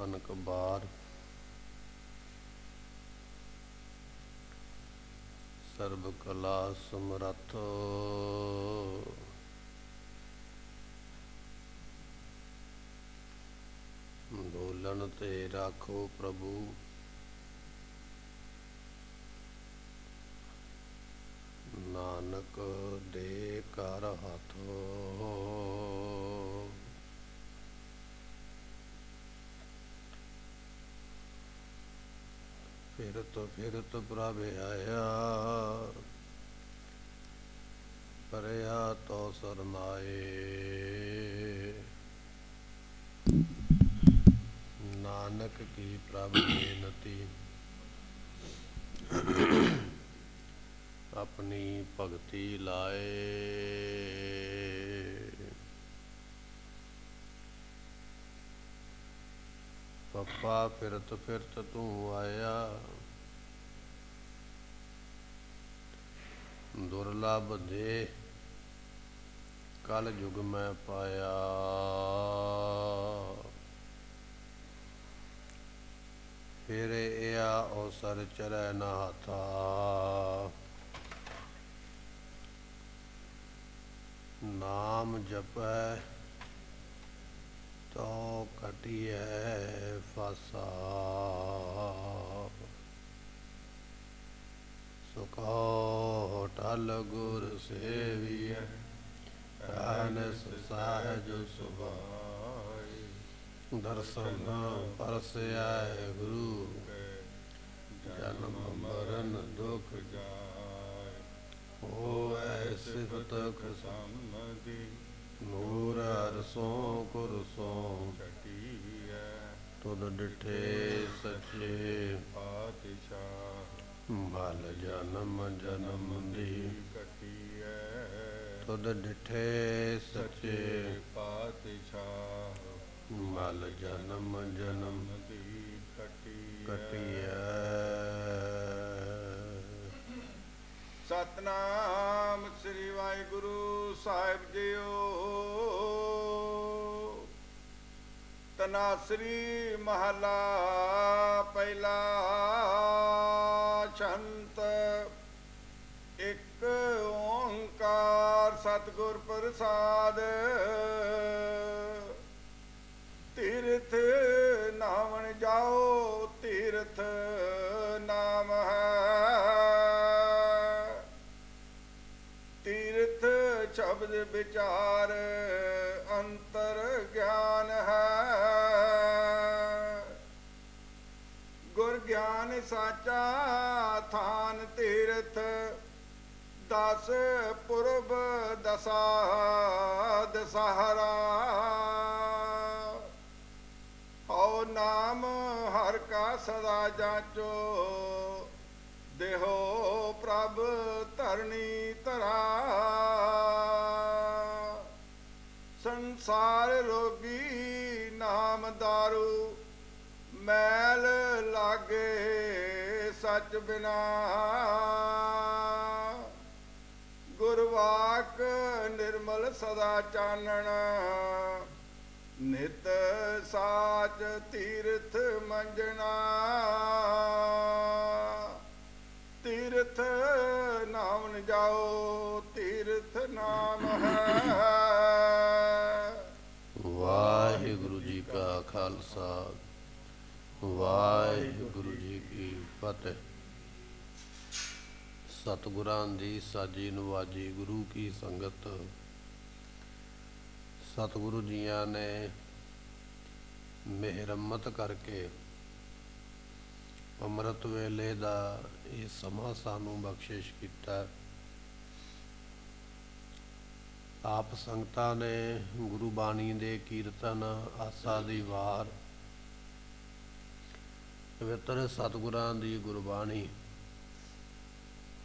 ਅਨਕ ਬਾਰ। ਸਰਬ ਕਲਾ ਸਮਰੱਥ ਡੋਲਣ ਤੇ ਰਾਖੋ ਪ੍ਰਭੂ। ਨਾਨਕ ਦੇ ਕਰ ਹੱਥ ਫਿਰਤ ਪ੍ਰਭ ਆਇਆ। ਪਰਿਆ ਤੋ ਸਰਨਾਏ। ਨਾਨਕ ਕੀ ਪ੍ਰਭ ਬੇਨਤੀ ਆਪਣੀ ਭਗਤੀ ਲਾਏ। ਪੱਪਾ ਫਿਰਤ ਤੂੰ ਆਇਆ। ਦੁਰਲਭ ਦੇ ਕਲ ਯੁਗ ਮੈਂ ਪਾਇਆ। ਫਿਰ ਇਆ ਅਵਸਰ ਚਰੈ ਨਾ ਹਾਥਾ। ਨਾਮ ਜਪੈ ਤੋ ਕਟਿਐ ਫਾਸਾ। ਸੁਖੋ ਟਲ ਗੁਰ ਸੇਵੀਐ ਅਨਸ ਸਹਿਜ ਸੁਭਾਈ। ਦਰਸ਼ਨ ਪਰਸੈ ਗੁਰੂ ਜਨਮ ਮਰਨ ਦੁਖ ਜਾਇ। ਹੋਐ ਸਿਫਤ ਖਸਮਦੀ ਨੂਰ ਅਰਸੋਂ ਕੁਰਸੋਂ ਛਟੀਐ। ਤੁਧ ਡਿਠੇ ਸੱਚੇ ਪਾਤਸ਼ਾਹ ਮਲ ਜਨਮ ਜਨਮ ਦੀ ਕਟੀਐ। ਤੁਧ ਡਿਠੇ ਸੱਚੇ ਪਾਤਸ਼ਾਹ ਮਲ ਜਨਮ ਜਨਮ ਦੀ ਕਟੀਐ। ਸਤਨਾਮ ਸ੍ਰੀ ਵਾਹਿਗੁਰੂ ਸਾਹਿਬ ਜੀਓ। ਤਨਾਸਰੀ ਮਹਲਾ ਪਹਿਲਾ। ਛੰਤ ਇੱਕ ਓੰਕਾਰ ਸਤਿਗੁਰ ਪ੍ਰਸਾਦ। ਤੀਰਥ ਨਾਵਣ ਜਾਓ ਤੀਰਥ ਨਾਮ ਹੈ। ਤੀਰਥ ਸ਼ਬਦ ਵਿਚਾਰ ਅੰਤਰ ਗਿਆਨ ਹੈ। ਗੁਰ ਗਿਆਨ ਸਾਚਾ ਥਾਨ ਤੀਰਥ। ਦਸ ਪੁਰਬ ਦਸਾ ਦਸਹਰਾ। ਹਉ ਨਾਮ ਹਰ ਕਾ ਸਦਾ ਜਾਂਚੋ। ਦੇਹੋ ਪ੍ਰਭ ਧਰਣੀ ਧਰਾ। ਸੰਸਾਰ ਰੋਗੀ ਨਾਮ ਦਾਰੂ। ਮੈਲ ਲਾਗੇ ਸਚ ਬਿਨਾ। ਗੁਰਵਾਕ ਨਿਰਮਲ ਸਦਾ ਚਾਨਣ। ਨਿਤ ਸਾਚ ਤੀਰਥ ਮੰਜਣਾ। ਤੀਰਥ ਨਾਮ ਜਾਓ ਤੀਰਥ ਨਾਮ ਹੈ। ਵਾਹਿਗੁਰੂ ਜੀ ਕਾ ਖਾਲਸਾ ਵਾਹਿਗੁਰੂ ਜੀ ਕੀ ਫਤਿਹ। ਸਤਿਗੁਰਾਂ ਦੀ ਸਾਜੀ ਨਵਾਜੀ ਗੁਰੂ ਕੀ ਸੰਗਤ। ਸਤਿਗੁਰੂ ਜੀਆਂ ਨੇ ਮਿਹਰਮਤ ਕਰਕੇ ਅੰਮ੍ਰਿਤ ਵੇਲੇ ਦਾ ਇਹ ਸਮਾਂ ਸਾਨੂੰ ਬਖਸ਼ਿਸ਼ ਕੀਤਾ। ਆਪ ਸੰਗਤਾਂ ਨੇ ਗੁਰੂ ਬਾਣੀ ਦੇ ਕੀਰਤਨ ਆਸਾ ਦੀ ਵਾਰ ਪਵਿੱਤਰ ਸਤਿਗੁਰਾਂ ਦੀ ਗੁਰਬਾਣੀ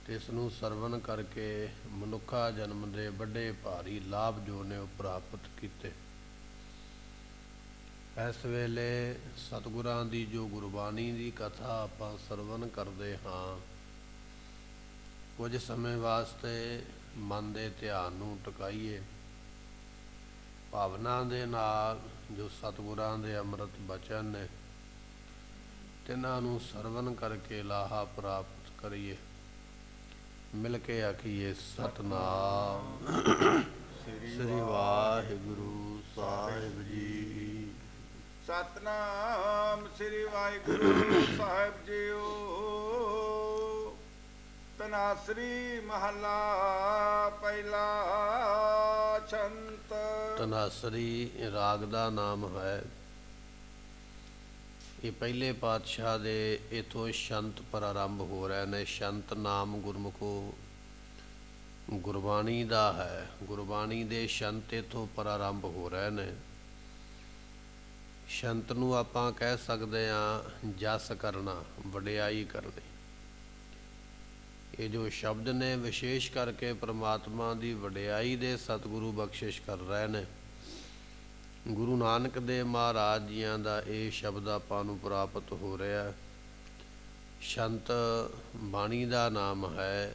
ਇਸ ਨੂੰ ਸਰਵਣ ਕਰਕੇ ਮਨੁੱਖਾ ਜਨਮ ਦੇ ਵੱਡੇ ਭਾਰੀ ਲਾਭ ਜੋ ਨੇ ਉਹ ਪ੍ਰਾਪਤ ਕੀਤੇ। ਇਸ ਵੇਲੇ ਸਤਿਗੁਰਾਂ ਦੀ ਜੋ ਗੁਰਬਾਣੀ ਦੀ ਕਥਾ ਆਪਾਂ ਸਰਵਣ ਕਰਦੇ ਹਾਂ, ਕੁਝ ਸਮੇਂ ਵਾਸਤੇ ਮਨ ਦੇ ਧਿਆਨ ਨੂੰ ਟਿਕਾਈਏ। ਭਾਵਨਾ ਦੇ ਨਾਲ ਜੋ ਸਤਿਗੁਰਾਂ ਦੇ ਅੰਮ੍ਰਿਤ ਬਚਨ ਨੇ ਤਿਨਾਂ ਨੂੰ ਸਰਵਨ ਕਰਕੇ ਲਾਹਾ ਪ੍ਰਾਪਤ ਕਰੀਏ। ਮਿਲ ਕੇ ਆਖੀਏ ਸਤਨਾਮ ਸ੍ਰੀ ਵਾਹਿਗੁਰੂ ਸਾਹਿਬ ਜੀ। ਸਤਨਾਮ ਸ੍ਰੀ ਵਾਹਿਗੁਰੂ ਸਾਹਿਬ ਜੀਓ। ਤਨਾਸਰੀ ਮਹੱਲਾ ਪਹਿਲਾ। ਛੰਤ। ਤਨਾਸਰੀ ਰਾਗ ਦਾ ਨਾਮ ਹੈ। ਇਹ ਪਹਿਲੇ ਪਾਤਸ਼ਾਹ ਦੇ ਇਥੋਂ ਸ਼ੰਤ ਪ੍ਰਾਰੰਭ ਹੋ ਰਹੇ ਨੇ। ਸ਼ੰਤ ਨਾਮ ਗੁਰਮੁਖੋ ਗੁਰਬਾਣੀ ਦਾ ਹੈ। ਗੁਰਬਾਣੀ ਦੇ ਸ਼ੰਤ ਇਥੋਂ ਪ੍ਰਾਰੰਭ ਹੋ ਰਹੇ ਨੇ। ਸ਼ੰਤ ਨੂੰ ਆਪਾਂ ਕਹਿ ਸਕਦੇ ਹਾਂ ਜਸ ਕਰਨਾ, ਵਡਿਆਈ ਕਰਨੀ। ਇਹ ਜੋ ਸ਼ਬਦ ਨੇ ਵਿਸ਼ੇਸ਼ ਕਰਕੇ ਪ੍ਰਮਾਤਮਾ ਦੀ ਵਡਿਆਈ ਦੇ ਸਤਿਗੁਰੂ ਬਖਸ਼ਿਸ਼ ਕਰ ਰਹੇ ਨੇ। ਗੁਰੂ ਨਾਨਕ ਦੇਵ ਮਹਾਰਾਜ ਜੀਆਂ ਦਾ ਇਹ ਸ਼ਬਦ ਆਪਾਂ ਨੂੰ ਪ੍ਰਾਪਤ ਹੋ ਰਿਹਾ। ਸ਼ੰਤ ਬਾਣੀ ਦਾ ਨਾਮ ਹੈ।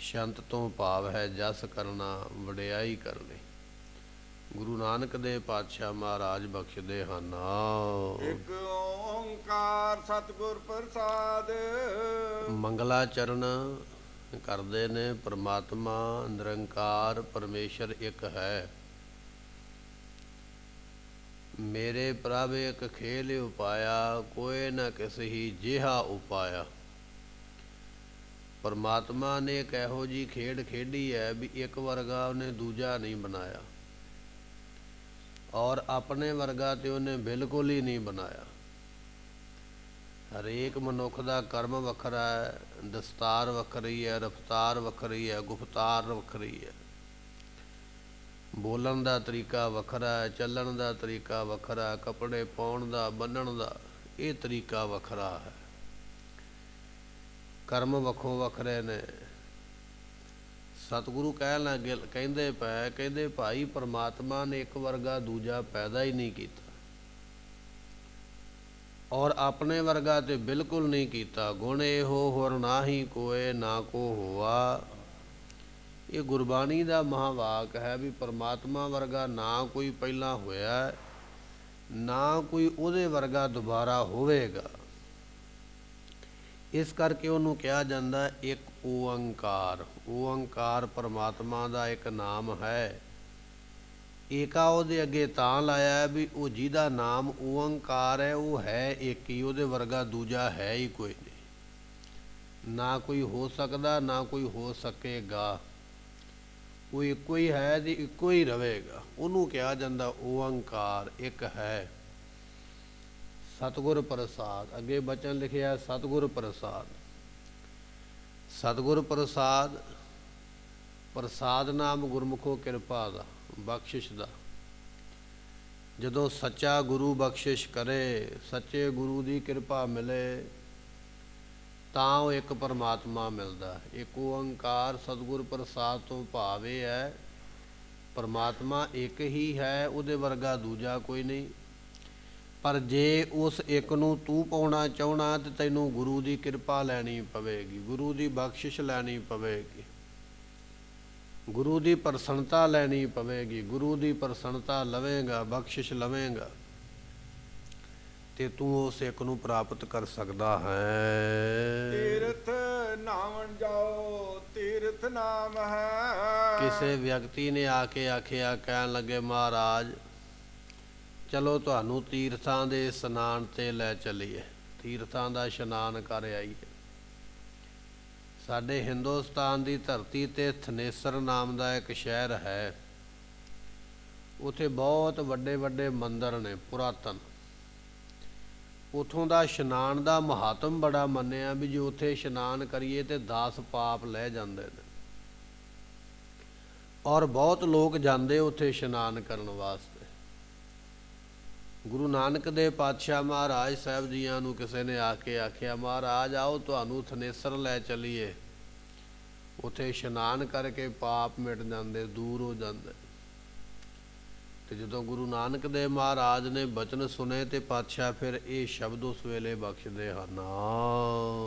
ਸ਼ੰਤ ਤੋਂ ਭਾਵ ਹੈ ਜਸ ਕਰਨਾ, ਵਡਿਆਈ ਕਰਨੀ। ਗੁਰੂ ਨਾਨਕ ਦੇਵ ਪਾਤਸ਼ਾਹ ਮਹਾਰਾਜ ਬਖਸ਼ਦੇ ਹਨ। ਇੱਕ ਓੰਕਾਰ ਸਤਿਗੁਰ ਪ੍ਰਸਾਦ। ਮੰਗਲਾਚਰਨ ਕਰਦੇ ਨੇ। ਪ੍ਰਮਾਤਮਾ ਨਿਰੰਕਾਰ ਪਰਮੇਸ਼ਰ ਇੱਕ ਹੈ। ਮੇਰੇ ਪ੍ਰਭ ਇੱਕ ਖੇਲ ਉਪਾਇਆ, ਕੋਏ ਨਾ ਕਿਸਹੀ ਜਿਹਾ ਉਪਾਇਆ। ਪਰਮਾਤਮਾ ਨੇ ਇੱਕ ਇਹੋ ਜਿਹੀ ਖੇਡ ਖੇਡੀ ਹੈ ਵੀ ਇੱਕ ਵਰਗਾ ਉਹਨੇ ਦੂਜਾ ਨਹੀਂ ਬਣਾਇਆ, ਔਰ ਆਪਣੇ ਵਰਗਾ ਤੇ ਉਹਨੇ ਬਿਲਕੁਲ ਹੀ ਨਹੀਂ ਬਣਾਇਆ। ਹਰੇਕ ਮਨੁੱਖ ਦਾ ਕਰਮ ਵੱਖਰਾ ਹੈ, ਦਸਤਾਰ ਵੱਖਰੀ ਹੈ, ਰਫਤਾਰ ਵੱਖਰੀ ਹੈ, ਗੁਫਤਾਰ ਵੱਖਰੀ ਹੈ, ਬੋਲਣ ਦਾ ਤਰੀਕਾ ਵੱਖਰਾ ਹੈ, ਚੱਲਣ ਦਾ ਤਰੀਕਾ ਵੱਖਰਾ, ਕੱਪੜੇ ਪਾਉਣ ਦਾ, ਬੰਨਣ ਦਾ ਇਹ ਤਰੀਕਾ ਵੱਖਰਾ ਹੈ। ਕਰਮ ਵੱਖੋ ਵੱਖਰੇ ਨੇ। ਸਤਿਗੁਰੂ ਕਹਿਣ ਲੱਗੇ, ਕਹਿੰਦੇ ਭਾਈ ਪਰਮਾਤਮਾ ਨੇ ਇੱਕ ਵਰਗਾ ਦੂਜਾ ਪੈਦਾ ਹੀ ਨਹੀਂ ਕੀਤਾ, ਔਰ ਆਪਣੇ ਵਰਗਾ ਤੇ ਬਿਲਕੁਲ ਨਹੀਂ ਕੀਤਾ। ਗੁਣ ਇਹੋ ਹੋਰ ਨਾਹੀ ਕੋਏ ਨਾ ਕੋ ਹੋਆ। ਇਹ ਗੁਰਬਾਣੀ ਦਾ ਮਹਾਵਾਕ ਹੈ ਵੀ ਪਰਮਾਤਮਾ ਵਰਗਾ ਨਾ ਕੋਈ ਪਹਿਲਾਂ ਹੋਇਆ, ਨਾ ਕੋਈ ਉਹਦੇ ਵਰਗਾ ਦੁਬਾਰਾ ਹੋਵੇਗਾ। ਇਸ ਕਰਕੇ ਉਹਨੂੰ ਕਿਹਾ ਜਾਂਦਾ ਇੱਕ ਓੰਕਾਰ। ਓੰਕਾਰ ਪਰਮਾਤਮਾ ਦਾ ਇੱਕ ਨਾਮ ਹੈ। ਏਕਾ ਉਹਦੇ ਅੱਗੇ ਤਾਂ ਲਾਇਆ ਵੀ ਉਹ ਜਿਹਦਾ ਨਾਮ ਓੰਕਾਰ ਹੈ ਉਹ ਹੈ ਇੱਕ ਹੀ, ਉਹਦੇ ਵਰਗਾ ਦੂਜਾ ਹੈ ਹੀ ਕੋਈ ਨਹੀਂ। ਨਾ ਕੋਈ ਹੋ ਸਕਦਾ, ਨਾ ਕੋਈ ਹੋ ਸਕੇਗਾ। ਉਹ ਇੱਕੋ ਹੀ ਹੈ ਤੇ ਇੱਕੋ ਹੀ ਰਹੇਗਾ। ਉਹਨੂੰ ਕਿਹਾ ਜਾਂਦਾ ਓੰਕਾਰ ਇੱਕ ਹੈ। ਸਤਿਗੁਰ ਪ੍ਰਸਾਦ ਅੱਗੇ ਬਚਨ ਲਿਖਿਆ ਸਤਿਗੁਰ ਪ੍ਰਸਾਦ। ਸਤਿਗੁਰ ਪ੍ਰਸਾਦ, ਪ੍ਰਸਾਦ ਨਾਮ ਗੁਰਮੁਖੋ ਕਿਰਪਾ ਦਾ, ਬਖਸ਼ਿਸ਼ ਦਾ। ਜਦੋਂ ਸੱਚਾ ਗੁਰੂ ਬਖਸ਼ਿਸ਼ ਕਰੇ, ਸੱਚੇ ਗੁਰੂ ਦੀ ਕਿਰਪਾ ਮਿਲੇ ਤਾਂ ਉਹ ਇੱਕ ਪਰਮਾਤਮਾ ਮਿਲਦਾ। ਇੱਕ ਓੰਕਾਰ ਸਤਿਗੁਰ ਪ੍ਰਸਾਦ ਤੋਂ ਭਾਵ ਇਹ ਹੈ ਪਰਮਾਤਮਾ ਇੱਕ ਹੀ ਹੈ, ਉਹਦੇ ਵਰਗਾ ਦੂਜਾ ਕੋਈ ਨਹੀਂ। ਪਰ ਜੇ ਉਸ ਇੱਕ ਨੂੰ ਤੂੰ ਪਾਉਣਾ ਚਾਹੁੰਦਾ ਤਾਂ ਤੈਨੂੰ ਗੁਰੂ ਦੀ ਕਿਰਪਾ ਲੈਣੀ ਪਵੇਗੀ, ਗੁਰੂ ਦੀ ਬਖਸ਼ਿਸ਼ ਲੈਣੀ ਪਵੇਗੀ, ਗੁਰੂ ਦੀ ਪ੍ਰਸੰਨਤਾ ਲੈਣੀ ਪਵੇਗੀ। ਗੁਰੂ ਦੀ ਪ੍ਰਸੰਨਤਾ ਲਵੇਂਗਾ, ਬਖਸ਼ਿਸ਼ ਲਵੇਂਗਾ ਤੇ ਤੂੰ ਉਸ ਇੱਕ ਨੂੰ ਪ੍ਰਾਪਤ ਕਰ ਸਕਦਾ ਹੈ। ਤੀਰਥ ਨਾਵਣ ਜਾਓ, ਤੀਰਥ ਨਾਮ ਹੈ। ਕਿਸੇ ਵਿਅਕਤੀ ਨੇ ਆ ਕੇ ਆਖਿਆ, ਕਹਿਣ ਲੱਗੇ ਮਹਾਰਾਜ ਚਲੋ ਤੁਹਾਨੂੰ ਤੀਰਥਾਂ ਦੇ ਇਸ਼ਨਾਨ ਤੇ ਲੈ ਚੱਲੀਏ, ਤੀਰਥਾਂ ਦਾ ਇਸ਼ਨਾਨ ਕਰ ਆਈਏ। ਸਾਡੇ ਹਿੰਦੁਸਤਾਨ ਦੀ ਧਰਤੀ ਤੇ ਥਨੇਸਰ ਨਾਮ ਦਾ ਇੱਕ ਸ਼ਹਿਰ ਹੈ। ਉੱਥੇ ਬਹੁਤ ਵੱਡੇ ਵੱਡੇ ਮੰਦਰ ਨੇ ਪੁਰਾਤਨ। ਉੱਥੋਂ ਦਾ ਇਸ਼ਨਾਨ ਦਾ ਮਹਾਤਮ ਬੜਾ ਮੰਨਿਆ ਵੀ ਜੇ ਉੱਥੇ ਇਸ਼ਨਾਨ ਕਰੀਏ ਤੇ 10 ਪਾਪ ਲੈ ਜਾਂਦੇ ਨੇ, ਔਰ ਬਹੁਤ ਲੋਕ ਜਾਂਦੇ ਉੱਥੇ ਇਸ਼ਨਾਨ ਕਰਨ ਵਾਸਤੇ। ਗੁਰੂ ਨਾਨਕ ਦੇਵ ਪਾਤਸ਼ਾਹ ਮਹਾਰਾਜ ਸਾਹਿਬ ਜੀਆਂ ਨੂੰ ਕਿਸੇ ਨੇ ਆ ਕੇ ਆਖਿਆ ਮਹਾਰਾਜ ਆਓ ਤੁਹਾਨੂੰ ਥਨੇਸਰ ਲੈ ਚੱਲੀਏ, ਉੱਥੇ ਇਸ਼ਨਾਨ ਕਰਕੇ ਪਾਪ ਮਿਟ ਜਾਂਦੇ, ਦੂਰ ਹੋ ਜਾਂਦੇ। ਤੇ ਜਦੋਂ ਗੁਰੂ ਨਾਨਕ ਦੇਵ ਮਹਾਰਾਜ ਨੇ ਬਚਨ ਸੁਨੇ ਤੇ ਪਾਤਸ਼ਾਹ ਫਿਰ ਇਹ ਸ਼ਬਦ ਉਸ ਵੇਲੇ ਬਖਸ਼ਦੇ ਹਨ।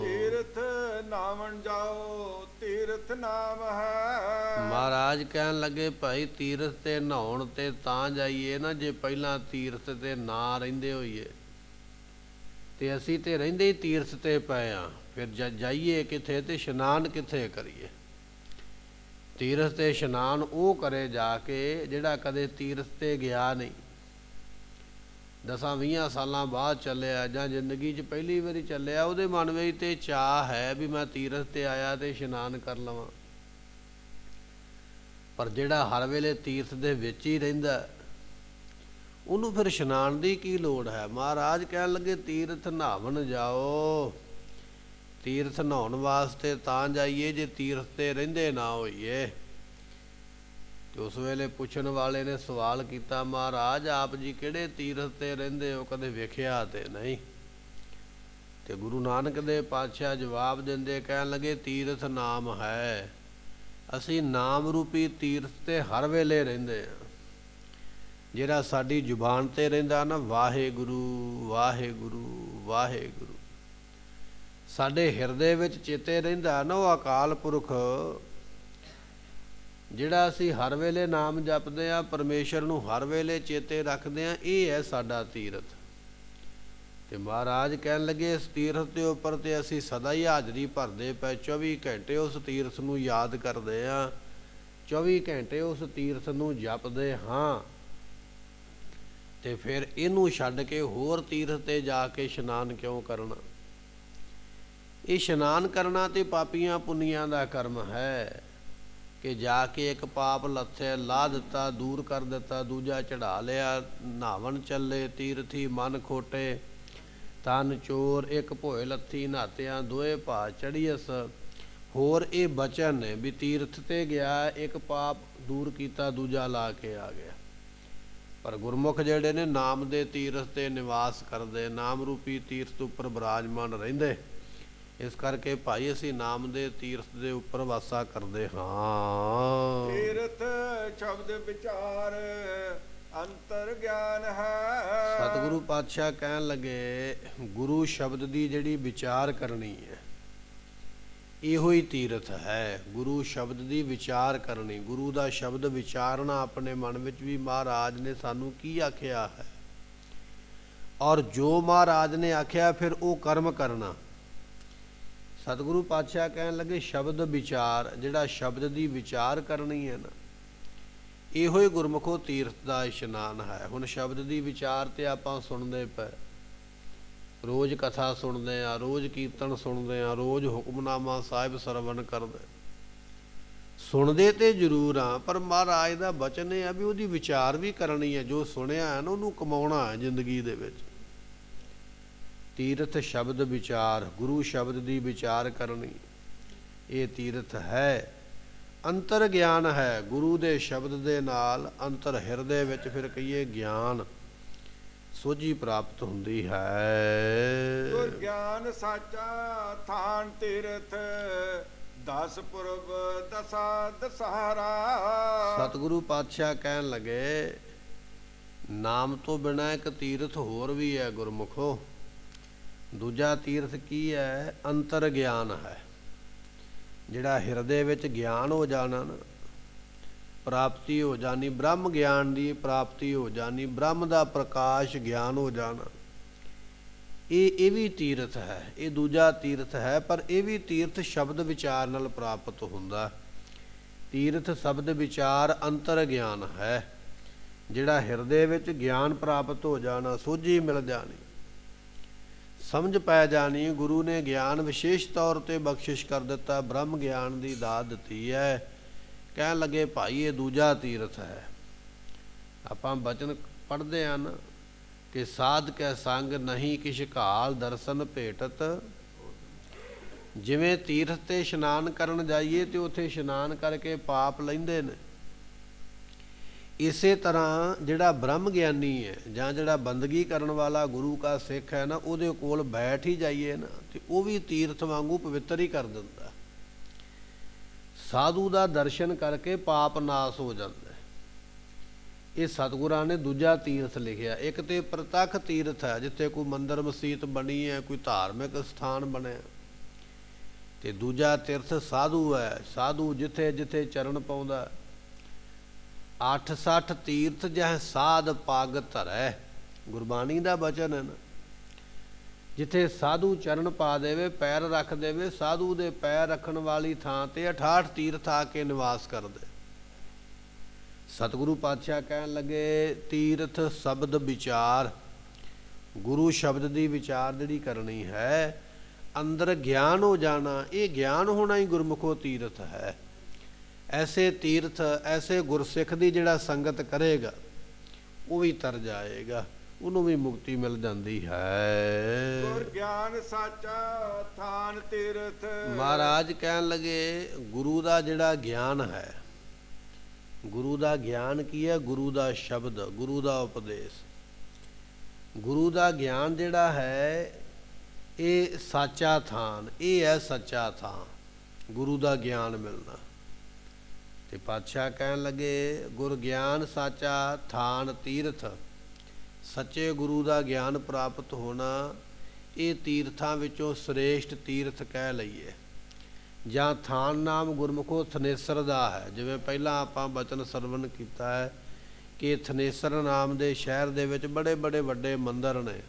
ਤੀਰਥ ਨਾਵਣ ਜਾਓ, ਤੀਰਥ ਨਾਮ ਹੈ। ਮਹਾਰਾਜ ਕਹਿਣ ਲੱਗੇ ਭਾਈ ਤੀਰਥ ਤੇ ਨਹਾਉਣ ਤੇ ਤਾਂ ਜਾਈਏ ਨਾ ਜੇ ਪਹਿਲਾਂ ਤੀਰਥ ਤੇ ਨਾ ਰਹਿੰਦੇ ਹੋਈਏ। ਤੇ ਅਸੀਂ ਤੇ ਰਹਿੰਦੇ ਹੀ ਤੀਰਥ ਤੇ ਪਏ ਆ, ਫਿਰ ਜਾਈਏ ਕਿੱਥੇ ਤੇ ਇਸ਼ਨਾਨ ਕਿੱਥੇ ਕਰੀਏ? ਤੀਰਥ ਤੇ ਇਸ਼ਨਾਨ ਉਹ ਕਰੇ ਜਾ ਕੇ ਜਿਹੜਾ ਕਦੇ ਤੀਰਥ ਤੇ ਗਿਆ ਨਹੀਂ, 10-20 ਸਾਲਾਂ ਬਾਅਦ ਚੱਲਿਆ ਜਾਂ ਜ਼ਿੰਦਗੀ 'ਚ ਪਹਿਲੀ ਵਾਰੀ ਚੱਲਿਆ, ਉਹਦੇ ਮਨ ਵਿੱਚ ਤੇ ਚਾਅ ਹੈ ਵੀ ਮੈਂ ਤੀਰਥ ਤੇ ਆਇਆ ਤੇ ਇਸ਼ਨਾਨ ਕਰ ਲਵਾਂ। ਪਰ ਜਿਹੜਾ ਹਰ ਵੇਲੇ ਤੀਰਥ ਦੇ ਵਿੱਚ ਹੀ ਰਹਿੰਦਾ, ਉਹਨੂੰ ਫਿਰ ਇਸ਼ਨਾਨ ਦੀ ਕੀ ਲੋੜ ਹੈ? ਮਹਾਰਾਜ ਕਹਿਣ ਲੱਗੇ ਤੀਰਥ ਨਹਾਵਣ ਜਾਓ। ਤੀਰਥ ਨਹਾਉਣ ਵਾਸਤੇ ਤਾਂ ਜਾਈਏ ਜੇ ਤੀਰਥ ਤੇ ਰਹਿੰਦੇ ਨਾ ਹੋਈਏ। ਤੇ ਉਸ ਵੇਲੇ ਪੁੱਛਣ ਵਾਲੇ ਨੇ ਸਵਾਲ ਕੀਤਾ, ਮਹਾਰਾਜ ਆਪ ਜੀ ਕਿਹੜੇ ਤੀਰਥ ਤੇ ਰਹਿੰਦੇ ਹੋ? ਕਦੇ ਵੇਖਿਆ ਤੇ ਨਹੀਂ। ਤੇ ਗੁਰੂ ਨਾਨਕ ਦੇਵ ਪਾਤਸ਼ਾਹ ਜਵਾਬ ਦਿੰਦੇ ਕਹਿਣ ਲੱਗੇ, ਤੀਰਥ ਨਾਮ ਹੈ। ਅਸੀਂ ਨਾਮ ਰੂਪੀ ਤੀਰਥ ਤੇ ਹਰ ਵੇਲੇ ਰਹਿੰਦੇ ਹਾਂ। ਜਿਹੜਾ ਸਾਡੀ ਜ਼ੁਬਾਨ ਤੇ ਰਹਿੰਦਾ ਨਾ, ਵਾਹਿਗੁਰੂ ਵਾਹਿਗੁਰੂ ਵਾਹਿਗੁਰੂ, ਸਾਡੇ ਹਿਰਦੇ ਵਿੱਚ ਚੇਤੇ ਰਹਿੰਦਾ ਨਾ, ਉਹ ਅਕਾਲ ਪੁਰਖ ਜਿਹੜਾ ਅਸੀਂ ਹਰ ਵੇਲੇ ਨਾਮ ਜਪਦੇ ਹਾਂ, ਪਰਮੇਸ਼ਰ ਨੂੰ ਹਰ ਵੇਲੇ ਚੇਤੇ ਰੱਖਦੇ ਹਾਂ, ਇਹ ਹੈ ਸਾਡਾ ਤੀਰਥ। ਤੇ ਮਹਾਰਾਜ ਕਹਿਣ ਲੱਗੇ ਇਸ ਤੀਰਥ ਦੇ ਉੱਪਰ ਤੇ ਅਸੀਂ ਸਦਾ ਹੀ ਹਾਜ਼ਰੀ ਭਰਦੇ ਪਏ, 24 ਘੰਟੇ ਉਸ ਤੀਰਥ ਨੂੰ ਯਾਦ ਕਰਦੇ ਹਾਂ, 24 ਘੰਟੇ ਉਸ ਤੀਰਥ ਨੂੰ ਜਪਦੇ ਹਾਂ। ਤੇ ਫਿਰ ਇਹਨੂੰ ਛੱਡ ਕੇ ਹੋਰ ਤੀਰਥ ਤੇ ਜਾ ਕੇ ਇਸ਼ਨਾਨ ਕਿਉਂ ਕਰਨਾ? ਇਹ ਇਸ਼ਨਾਨ ਕਰਨਾ ਤੇ ਪਾਪੀਆਂ ਪੁੰਨੀਆਂ ਦਾ ਕਰਮ ਹੈ ਕਿ ਜਾ ਕੇ ਇੱਕ ਪਾਪ ਲੱਥਿਆ ਲਾਹ ਦਿੱਤਾ, ਦੂਰ ਕਰ ਦਿੱਤਾ, ਦੂਜਾ ਚੜਾ ਲਿਆ। ਨਹਾਵਣ ਚੱਲੇ ਤੀਰਥੀ ਮਨ ਖੋਟੇ, ਤਨ ਚੋਰ ਇੱਕ ਭੋਏ ਲੱਥੀ ਨਹਾਤਿਆਂ ਦੋਏ ਭਾ ਚੜੀਅਸ। ਹੋਰ ਇਹ ਬਚਨ ਨੇ ਵੀ ਤੀਰਥ ਤੇ ਗਿਆ, ਇੱਕ ਪਾਪ ਦੂਰ ਕੀਤਾ, ਦੂਜਾ ਲਾ ਕੇ ਆ ਗਿਆ। ਪਰ ਗੁਰਮੁਖ ਜਿਹੜੇ ਨੇ ਨਾਮ ਦੇ ਤੀਰਥ ਤੇ ਨਿਵਾਸ ਕਰਦੇ, ਨਾਮ ਰੂਪੀ ਤੀਰਥ ਉੱਪਰ ਬਿਰਾਜਮਾਨ ਰਹਿੰਦੇ। ਇਸ ਕਰਕੇ ਭਾਈ ਅਸੀਂ ਨਾਮ ਦੇ ਤੀਰਥ ਦੇ ਉੱਪਰ ਵਾਸਾ ਕਰਦੇ ਹਾਂ। ਤੀਰਥ ਸ਼ਬਦ ਵਿਚਾਰ ਅੰਤਰ ਗਿਆਨ ਹੈ। ਸਤਿਗੁਰੂ ਪਾਤਸ਼ਾਹ ਕਹਿਣ ਲੱਗੇ ਗੁਰੂ ਸ਼ਬਦ ਦੀ ਜਿਹੜੀ ਵਿਚਾਰ ਕਰਨੀ ਹੈ, ਇਹੋ ਹੀ ਤੀਰਥ ਹੈ। ਗੁਰੂ ਸ਼ਬਦ ਦੀ ਵਿਚਾਰ ਕਰਨੀ, ਗੁਰੂ ਦਾ ਸ਼ਬਦ ਵਿਚਾਰਨਾ ਆਪਣੇ ਮਨ ਵਿੱਚ ਵੀ ਮਹਾਰਾਜ ਨੇ ਸਾਨੂੰ ਕੀ ਆਖਿਆ ਹੈ, ਔਰ ਜੋ ਮਹਾਰਾਜ ਨੇ ਆਖਿਆ ਫਿਰ ਉਹ ਕਰਮ ਕਰਨਾ। ਸਤਿਗੁਰੂ ਪਾਤਸ਼ਾਹ ਕਹਿਣ ਲੱਗੇ ਸ਼ਬਦ ਵਿਚਾਰ, ਜਿਹੜਾ ਸ਼ਬਦ ਦੀ ਵਿਚਾਰ ਕਰਨੀ ਹੈ ਨਾ, ਇਹੋ ਹੀ ਗੁਰਮੁਖੋ ਤੀਰਥ ਦਾ ਇਸ਼ਨਾਨ ਹੈ। ਹੁਣ ਸ਼ਬਦ ਦੀ ਵਿਚਾਰ ਤੇ ਆਪਾਂ ਸੁਣਦੇ ਪਏ, ਰੋਜ਼ ਕਥਾ ਸੁਣਦੇ ਹਾਂ, ਰੋਜ਼ ਕੀਰਤਨ ਸੁਣਦੇ ਹਾਂ, ਰੋਜ਼ ਹੁਕਮਨਾਮਾ ਸਾਹਿਬ ਸਰਵਣ ਕਰਦੇ, ਸੁਣਦੇ ਤੇ ਜ਼ਰੂਰ ਹਾਂ, ਪਰ ਮਹਾਰਾਜ ਦਾ ਬਚਨ ਇਹ ਆ ਵੀ ਉਹਦੀ ਵਿਚਾਰ ਵੀ ਕਰਨੀ ਹੈ। ਜੋ ਸੁਣਿਆ ਹੈ ਨਾ ਉਹਨੂੰ ਕਮਾਉਣਾ ਹੈ ਜ਼ਿੰਦਗੀ ਦੇ ਵਿੱਚ। ਤੀਰਥ ਸ਼ਬਦ ਵਿਚਾਰ, ਗੁਰੂ ਸ਼ਬਦ ਦੀ ਵਿਚਾਰ ਕਰਨੀ, ਇਹ ਤੀਰਥ ਹੈ। ਅੰਤਰ ਗਿਆਨ ਹੈ, ਗੁਰੂ ਦੇ ਸ਼ਬਦ ਦੇ ਨਾਲ ਅੰਤਰ ਹਿਰਦੇ ਵਿੱਚ ਫਿਰ ਕਹੀਏ ਗਿਆਨ ਸੋਝੀ ਪ੍ਰਾਪਤ ਹੁੰਦੀ ਹੈ। ਗੁਰ ਗਿਆਨ ਸਾਚਾ ਥਾਨ ਤੀਰਥ, 10 ਪੁਰਬ ਦਸਾ ਦਸਹਰਾ। ਸਤਿਗੁਰੂ ਪਾਤਸ਼ਾਹ ਕਹਿਣ ਲੱਗੇ ਨਾਮ ਤੋਂ ਬਿਨਾਂ ਇੱਕ ਤੀਰਥ ਹੋਰ ਵੀ ਹੈ ਗੁਰਮੁਖੋ। ਦੂਜਾ ਤੀਰਥ ਕੀ ਹੈ? ਅੰਤਰ ਗਿਆਨ ਹੈ। ਜਿਹੜਾ ਹਿਰਦੇ ਵਿੱਚ ਗਿਆਨ ਹੋ ਜਾਣਾ ਨਾ, ਪ੍ਰਾਪਤੀ ਹੋ ਜਾਣੀ, ਬ੍ਰਹਮ ਗਿਆਨ ਦੀ ਪ੍ਰਾਪਤੀ ਹੋ ਜਾਣੀ, ਬ੍ਰਹਮ ਦਾ ਪ੍ਰਕਾਸ਼ ਗਿਆਨ ਹੋ ਜਾਣਾ, ਇਹ ਵੀ ਤੀਰਥ ਹੈ। ਇਹ ਦੂਜਾ ਤੀਰਥ ਹੈ, ਪਰ ਇਹ ਵੀ ਤੀਰਥ ਸ਼ਬਦ ਵਿਚਾਰ ਨਾਲ ਪ੍ਰਾਪਤ ਹੁੰਦਾ। ਤੀਰਥ ਸ਼ਬਦ ਵਿਚਾਰ ਅੰਤਰ ਗਿਆਨ ਹੈ। ਜਿਹੜਾ ਹਿਰਦੇ ਵਿੱਚ ਗਿਆਨ ਪ੍ਰਾਪਤ ਹੋ ਜਾਣਾ, ਸੋਝੀ ਮਿਲ ਜਾਣੀ, ਸਮਝ ਪੈ ਜਾਣੀ। ਗੁਰੂ ਨੇ ਗਿਆਨ ਵਿਸ਼ੇਸ਼ ਤੌਰ ਤੇ ਬਖਸ਼ਿਸ਼ ਕਰ ਦਿੱਤਾ, ਬ੍ਰਹਮ ਗਿਆਨ ਦੀ ਦਾਤ ਦਿੱਤੀ ਹੈ। ਕਹਿਣ ਲੱਗੇ ਭਾਈ ਇਹ ਦੂਜਾ ਤੀਰਥ ਹੈ। ਆਪਾਂ ਬਚਨ ਪੜ੍ਹਦੇ ਹਨ ਕਿ ਸਾਧ ਕੈ ਸੰਗ ਨਹੀਂ ਕਿਛ ਘਾਲ ਦਰਸ਼ਨ ਭੇਟਤ। ਜਿਵੇਂ ਤੀਰਥ ਤੇ ਇਸ਼ਨਾਨ ਕਰਨ ਜਾਈਏ ਤੇ ਉੱਥੇ ਇਸ਼ਨਾਨ ਕਰਕੇ ਪਾਪ ਲੈਂਦੇ ਨੇ, ਇਸੇ ਤਰ੍ਹਾਂ ਜਿਹੜਾ ਬ੍ਰਹਮ ਗਿਆਨੀ ਹੈ ਜਾਂ ਜਿਹੜਾ ਬੰਦਗੀ ਕਰਨ ਵਾਲਾ ਗੁਰੂ ਕਾ ਸਿੱਖ ਹੈ ਨਾ, ਉਹਦੇ ਕੋਲ ਬੈਠ ਹੀ ਜਾਈਏ ਨਾ ਤੇ ਉਹ ਵੀ ਤੀਰਥ ਵਾਂਗੂ ਪਵਿੱਤਰ ਹੀ ਕਰ ਦਿੰਦਾ। ਸਾਧੂ ਦਾ ਦਰਸ਼ਨ ਕਰਕੇ ਪਾਪ ਨਾਸ ਹੋ ਜਾਂਦਾ। ਇਹ ਸਤਿਗੁਰਾਂ ਨੇ ਦੂਜਾ ਤੀਰਥ ਲਿਖਿਆ। ਇੱਕ ਤੇ ਪ੍ਰਤੱਖ ਤੀਰਥ ਹੈ, ਜਿੱਥੇ ਕੋਈ ਮੰਦਰ ਮਸੀਤ ਬਣੀ ਹੈ, ਕੋਈ ਧਾਰਮਿਕ ਸਥਾਨ ਬਣਿਆ, ਤੇ ਦੂਜਾ ਤੀਰਥ ਸਾਧੂ ਹੈ। ਸਾਧੂ ਜਿੱਥੇ ਜਿੱਥੇ ਚਰਨ ਪਾਉਂਦਾ। 68 ਤੀਰਥ ਜਹ ਸਾਧ ਪੱਗ ਧਰੈ, ਗੁਰਬਾਣੀ ਦਾ ਬਚਨ ਹੈ ਨਾ। ਜਿੱਥੇ ਸਾਧੂ ਚਰਨ ਪਾ ਦੇਵੇ, ਪੈਰ ਰੱਖ ਦੇਵੇ, ਸਾਧੂ ਦੇ ਪੈਰ ਰੱਖਣ ਵਾਲੀ ਥਾਂ ਤੇ 68 ਤੀਰਥ ਆ ਕੇ ਨਿਵਾਸ ਕਰਦੇ। ਸਤਿਗੁਰੂ ਪਾਤਸ਼ਾਹ ਕਹਿਣ ਲੱਗੇ ਤੀਰਥ ਸ਼ਬਦ ਵਿਚਾਰ, ਗੁਰੂ ਸ਼ਬਦ ਦੀ ਵਿਚਾਰ ਜਿਹੜੀ ਕਰਨੀ ਹੈ, ਅੰਦਰ ਗਿਆਨ ਹੋ ਜਾਣਾ, ਇਹ ਗਿਆਨ ਹੋਣਾ ਹੀ ਗੁਰਮੁਖੋ ਤੀਰਥ ਹੈ। ਐਸੇ ਤੀਰਥ, ਐਸੇ ਗੁਰਸਿੱਖ ਦੀ ਜਿਹੜਾ ਸੰਗਤ ਕਰੇਗਾ ਉਹ ਵੀ ਤਰ ਜਾਏਗਾ, ਉਹਨੂੰ ਵੀ ਮੁਕਤੀ ਮਿਲ ਜਾਂਦੀ ਹੈ। ਗੁਰ ਗਿਆਨ ਸਾਚਾ ਥਾਨ ਤੀਰਥ। ਮਹਾਰਾਜ ਕਹਿਣ ਲੱਗੇ ਗੁਰੂ ਦਾ ਜਿਹੜਾ ਗਿਆਨ ਹੈ, ਗੁਰੂ ਦਾ ਗਿਆਨ ਕੀ ਹੈ? ਗੁਰੂ ਦਾ ਸ਼ਬਦ, ਗੁਰੂ ਦਾ ਉਪਦੇਸ਼। ਗੁਰੂ ਦਾ ਗਿਆਨ ਜਿਹੜਾ ਹੈ ਇਹ ਸਾਚਾ ਥਾਨ, ਇਹ ਹੈ ਸੱਚਾ ਥਾਂ, ਗੁਰੂ ਦਾ ਗਿਆਨ ਮਿਲਣਾ। ਤੇ ਪਾਤਸ਼ਾਹ ਕਹਿਣ ਲੱਗੇ ਗੁਰ ਗਿਆਨ ਸਾਚਾ ਥਾਨ ਤੀਰਥ, ਸੱਚੇ ਗੁਰੂ ਦਾ ਗਿਆਨ ਪ੍ਰਾਪਤ ਹੋਣਾ ਇਹ ਤੀਰਥਾਂ ਵਿੱਚੋਂ ਸ੍ਰੇਸ਼ਟ ਤੀਰਥ ਕਹਿ ਲਈਏ। ਜਾਂ ਥਾਨ ਨਾਮ ਗੁਰਮੁਖੋ ਥਨੇਸਰ ਦਾ ਹੈ, ਜਿਵੇਂ ਪਹਿਲਾਂ ਆਪਾਂ ਬਚਨ ਸਰਵਣ ਕੀਤਾ ਹੈ ਕਿ ਥਨੇਸਰ ਨਾਮ ਦੇ ਸ਼ਹਿਰ ਦੇ ਵਿੱਚ ਬੜੇ ਬੜੇ ਵੱਡੇ ਮੰਦਰ ਨੇ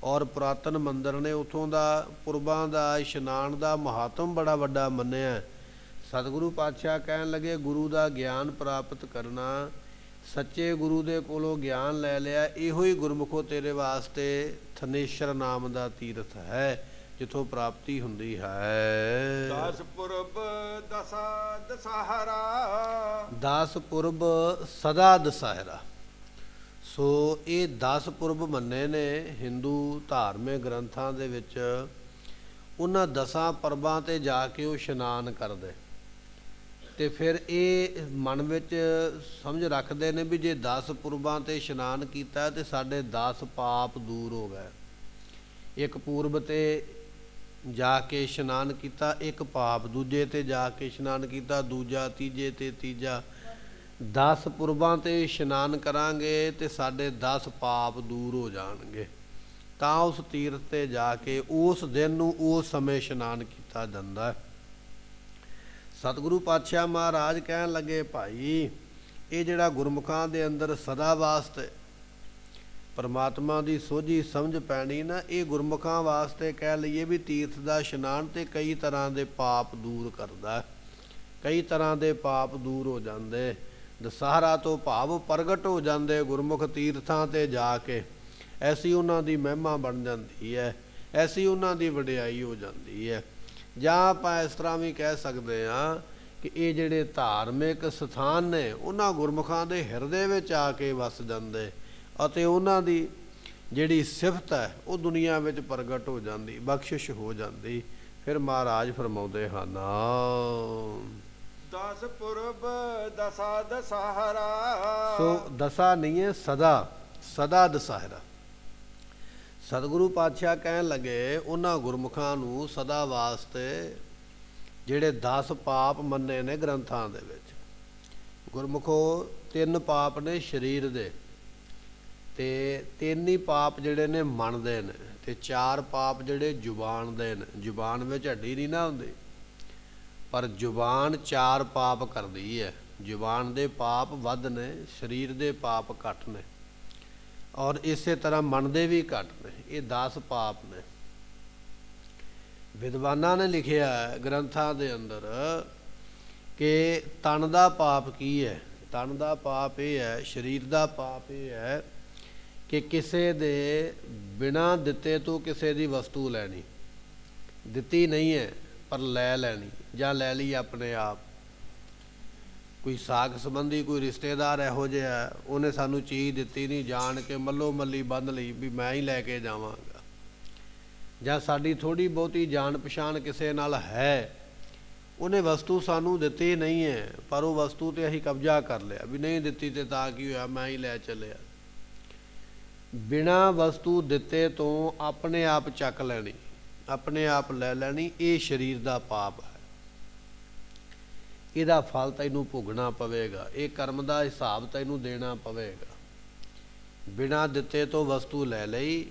ਔਰ ਪੁਰਾਤਨ ਮੰਦਰ ਨੇ, ਉੱਥੋਂ ਦਾ ਪੁਰਬਾਂ ਦਾ ਇਸ਼ਨਾਨ ਦਾ ਮਹਾਤਮ ਬੜਾ ਵੱਡਾ ਮੰਨਿਆ। ਸਤਿਗੁਰੂ ਪਾਤਸ਼ਾਹ ਕਹਿਣ ਲੱਗੇ ਗੁਰੂ ਦਾ ਗਿਆਨ ਪ੍ਰਾਪਤ ਕਰਨਾ, ਸੱਚੇ ਗੁਰੂ ਦੇ ਕੋਲੋਂ ਗਿਆਨ ਲੈ ਲਿਆ, ਇਹੋ ਹੀ ਗੁਰਮੁਖੋ ਤੇਰੇ ਵਾਸਤੇ ਥਨੇਸ਼ਰ ਨਾਮ ਦਾ ਤੀਰਥ ਹੈ, ਜਿੱਥੋਂ ਪ੍ਰਾਪਤੀ ਹੁੰਦੀ ਹੈ। 10 ਪੁਰਬ ਦਸਾ ਦਸਹਰਾ, 10 ਪੁਰਬ ਸਦਾ ਦਸਹਿਰਾ। ਸੋ ਇਹ 10 ਪੁਰਬ ਮੰਨੇ ਨੇ ਹਿੰਦੂ ਧਾਰਮਿਕ ਗ੍ਰੰਥਾਂ ਦੇ ਵਿੱਚ। ਉਹਨਾਂ 10 ਪਰਬਾਂ ਤੇ ਜਾ ਕੇ ਉਹ ਇਸ਼ਨਾਨ ਕਰਦੇ ਤੇ ਫਿਰ ਇਹ ਮਨ ਵਿੱਚ ਸਮਝ ਰੱਖਦੇ ਨੇ ਵੀ ਜੇ 10 ਪੁਰਬਾਂ ਤੇ ਇਸ਼ਨਾਨ ਕੀਤਾ ਤੇ ਸਾਡੇ 10 ਪਾਪ ਦੂਰ ਹੋ ਗਏ। ਇੱਕ ਪੂਰਬ ਤੇ ਜਾ ਕੇ ਇਸ਼ਨਾਨ ਕੀਤਾ, ਇੱਕ ਪਾਪ, ਦੂਜੇ ਤੇ ਜਾ ਕੇ ਇਸ਼ਨਾਨ ਕੀਤਾ, ਦੂਜਾ, ਤੀਜੇ ਤੇ ਤੀਜਾ। 10 ਪੁਰਬਾਂ ਤੇ ਇਸ਼ਨਾਨ ਕਰਾਂਗੇ ਤੇ ਸਾਡੇ 10 ਪਾਪ ਦੂਰ ਹੋ ਜਾਣਗੇ। ਤਾਂ ਉਸ ਤੀਰਥ ਤੇ ਜਾ ਕੇ ਉਸ ਦਿਨ ਨੂੰ ਉਸ ਸਮੇਂ ਇਸ਼ਨਾਨ ਕੀਤਾ ਜਾਂਦਾ। ਸਤਿਗੁਰੂ ਪਾਤਸ਼ਾਹ ਮਹਾਰਾਜ ਕਹਿਣ ਲੱਗੇ ਭਾਈ ਇਹ ਜਿਹੜਾ ਗੁਰਮੁਖਾਂ ਦੇ ਅੰਦਰ ਸਦਾ ਵਾਸਤੇ ਪਰਮਾਤਮਾ ਦੀ ਸੋਝੀ ਸਮਝ ਪੈਣੀ ਨਾ, ਇਹ ਗੁਰਮੁਖਾਂ ਵਾਸਤੇ ਕਹਿ ਲਈਏ ਵੀ ਤੀਰਥ ਦਾ ਇਸ਼ਨਾਨ ਤੇ ਕਈ ਤਰ੍ਹਾਂ ਦੇ ਪਾਪ ਦੂਰ ਕਰਦਾ, ਕਈ ਤਰ੍ਹਾਂ ਦੇ ਪਾਪ ਦੂਰ ਹੋ ਜਾਂਦੇ। ਦਸਹਰਾ ਤੋਂ ਭਾਵ ਪ੍ਰਗਟ ਹੋ ਜਾਂਦੇ ਗੁਰਮੁਖ ਤੀਰਥਾਂ ਤੇ ਜਾ ਕੇ। ਐਸੀ ਉਹਨਾਂ ਦੀ ਮਹਿਮਾ ਬਣ ਜਾਂਦੀ ਹੈ, ਐਸੀ ਉਹਨਾਂ ਦੀ ਵਡਿਆਈ ਹੋ ਜਾਂਦੀ ਹੈ। ਜਾਂ ਆਪਾਂ ਇਸ ਤਰ੍ਹਾਂ ਵੀ ਕਹਿ ਸਕਦੇ ਹਾਂ ਕਿ ਇਹ ਜਿਹੜੇ ਧਾਰਮਿਕ ਸਥਾਨ ਨੇ ਉਹਨਾਂ ਗੁਰਮੁਖਾਂ ਦੇ ਹਿਰਦੇ ਵਿੱਚ ਆ ਕੇ ਵਸ ਜਾਂਦੇ ਅਤੇ ਉਹਨਾਂ ਦੀ ਜਿਹੜੀ ਸਿਫਤ ਹੈ ਉਹ ਦੁਨੀਆ ਵਿੱਚ ਪ੍ਰਗਟ ਹੋ ਜਾਂਦੀ, ਬਖਸ਼ਿਸ਼ ਹੋ ਜਾਂਦੀ। ਫਿਰ ਮਹਾਰਾਜ ਫਰਮਾਉਂਦੇ ਹਨ 10 ਪੁਰਬ ਦਸਾ ਦਸਹਰਾ। ਸੋ ਦਸਾ ਨਹੀਂ ਹੈ, ਸਦਾ, ਸਦਾ ਦਸਹਿਰਾ। ਸਤਿਗੁਰੂ ਪਾਤਸ਼ਾਹ ਕਹਿਣ ਲੱਗੇ ਉਹਨਾਂ ਗੁਰਮੁਖਾਂ ਨੂੰ ਸਦਾ ਵਾਸਤੇ ਜਿਹੜੇ 10 ਪਾਪ ਮੰਨੇ ਨੇ ਗ੍ਰੰਥਾਂ ਦੇ ਵਿੱਚ। ਗੁਰਮੁਖੋ 3 ਪਾਪ ਨੇ ਸਰੀਰ ਦੇ, ਤੇ 3 ਹੀ ਪਾਪ ਜਿਹੜੇ ਨੇ ਮਨ ਦੇ ਨੇ, ਤੇ 4 ਪਾਪ ਜਿਹੜੇ ਜ਼ੁਬਾਨ ਦੇ ਨੇ। ਜ਼ੁਬਾਨ ਵਿੱਚ ਹੱਡੀ ਨਹੀਂ ਨਾ ਹੁੰਦੀ, ਪਰ ਜ਼ੁਬਾਨ 4 ਪਾਪ ਕਰਦੀ ਹੈ। ਜ਼ੁਬਾਨ ਦੇ ਪਾਪ ਵੱਧ ਨੇ, ਸਰੀਰ ਦੇ ਪਾਪ ਘੱਟ ਨੇ, ਔਰ ਇਸੇ ਤਰ੍ਹਾਂ ਮਨ ਦੇ ਵੀ ਘੱਟ ਨੇ। ਇਹ 10 ਪਾਪ ਨੇ। ਵਿਦਵਾਨਾਂ ਨੇ ਲਿਖਿਆ ਗ੍ਰੰਥਾਂ ਦੇ ਅੰਦਰ ਕਿ ਤਨ ਦਾ ਪਾਪ ਕੀ ਹੈ। ਤਨ ਦਾ ਪਾਪ ਇਹ ਹੈ, ਸਰੀਰ ਦਾ ਪਾਪ ਇਹ ਹੈ ਕਿ ਕਿਸੇ ਦੇ ਬਿਨਾਂ ਦਿੱਤੇ ਤੋਂ ਕਿਸੇ ਦੀ ਵਸਤੂ ਲੈਣੀ, ਦਿੱਤੀ ਨਹੀਂ ਹੈ ਪਰ ਲੈ ਲੈਣੀ, ਜਾਂ ਲੈ ਲਈ ਆਪਣੇ ਆਪ। ਕੋਈ ਸਾਕ ਸੰਬੰਧੀ ਕੋਈ ਰਿਸ਼ਤੇਦਾਰ ਇਹੋ ਜਿਹਾ, ਉਹਨੇ ਸਾਨੂੰ ਚੀਜ਼ ਦਿੱਤੀ ਨਹੀਂ, ਜਾਣ ਕੇ ਮੱਲੋ ਮੱਲੀ ਬੰਦ ਲਈ ਵੀ ਮੈਂ ਹੀ ਲੈ ਕੇ ਜਾਵਾਂਗਾ। ਜਾਂ ਸਾਡੀ ਥੋੜ੍ਹੀ ਬਹੁਤੀ ਜਾਣ ਪਛਾਣ ਕਿਸੇ ਨਾਲ ਹੈ, ਉਹਨੇ ਵਸਤੂ ਸਾਨੂੰ ਦਿੱਤੀ ਨਹੀਂ ਹੈ ਪਰ ਉਹ ਵਸਤੂ ਤੇ ਅਸੀਂ ਕਬਜ਼ਾ ਕਰ ਲਿਆ ਵੀ ਨਹੀਂ ਦਿੱਤੀ ਤੇ ਤਾਂ ਕੀ ਹੋਇਆ, ਮੈਂ ਹੀ ਲੈ ਚੱਲਿਆ। ਬਿਨਾਂ ਵਸਤੂ ਦਿੱਤੇ ਤੋਂ ਆਪਣੇ ਆਪ ਚੱਕ ਲੈਣੀ, ਆਪਣੇ ਆਪ ਲੈ ਲੈਣੀ, ਇਹ ਸਰੀਰ ਦਾ ਪਾਪ ਹੈ। ਇਹਦਾ ਫਲ ਤੈਨੂੰ ਭੋਗਣਾ ਪਵੇਗਾ, ਇਹ ਕਰਮ ਦਾ ਹਿਸਾਬ ਤੈਨੂੰ ਦੇਣਾ ਪਵੇਗਾ। ਬਿਨਾਂ ਦਿੱਤੇ ਤੋਂ ਵਸਤੂ ਲੈ ਲਈ,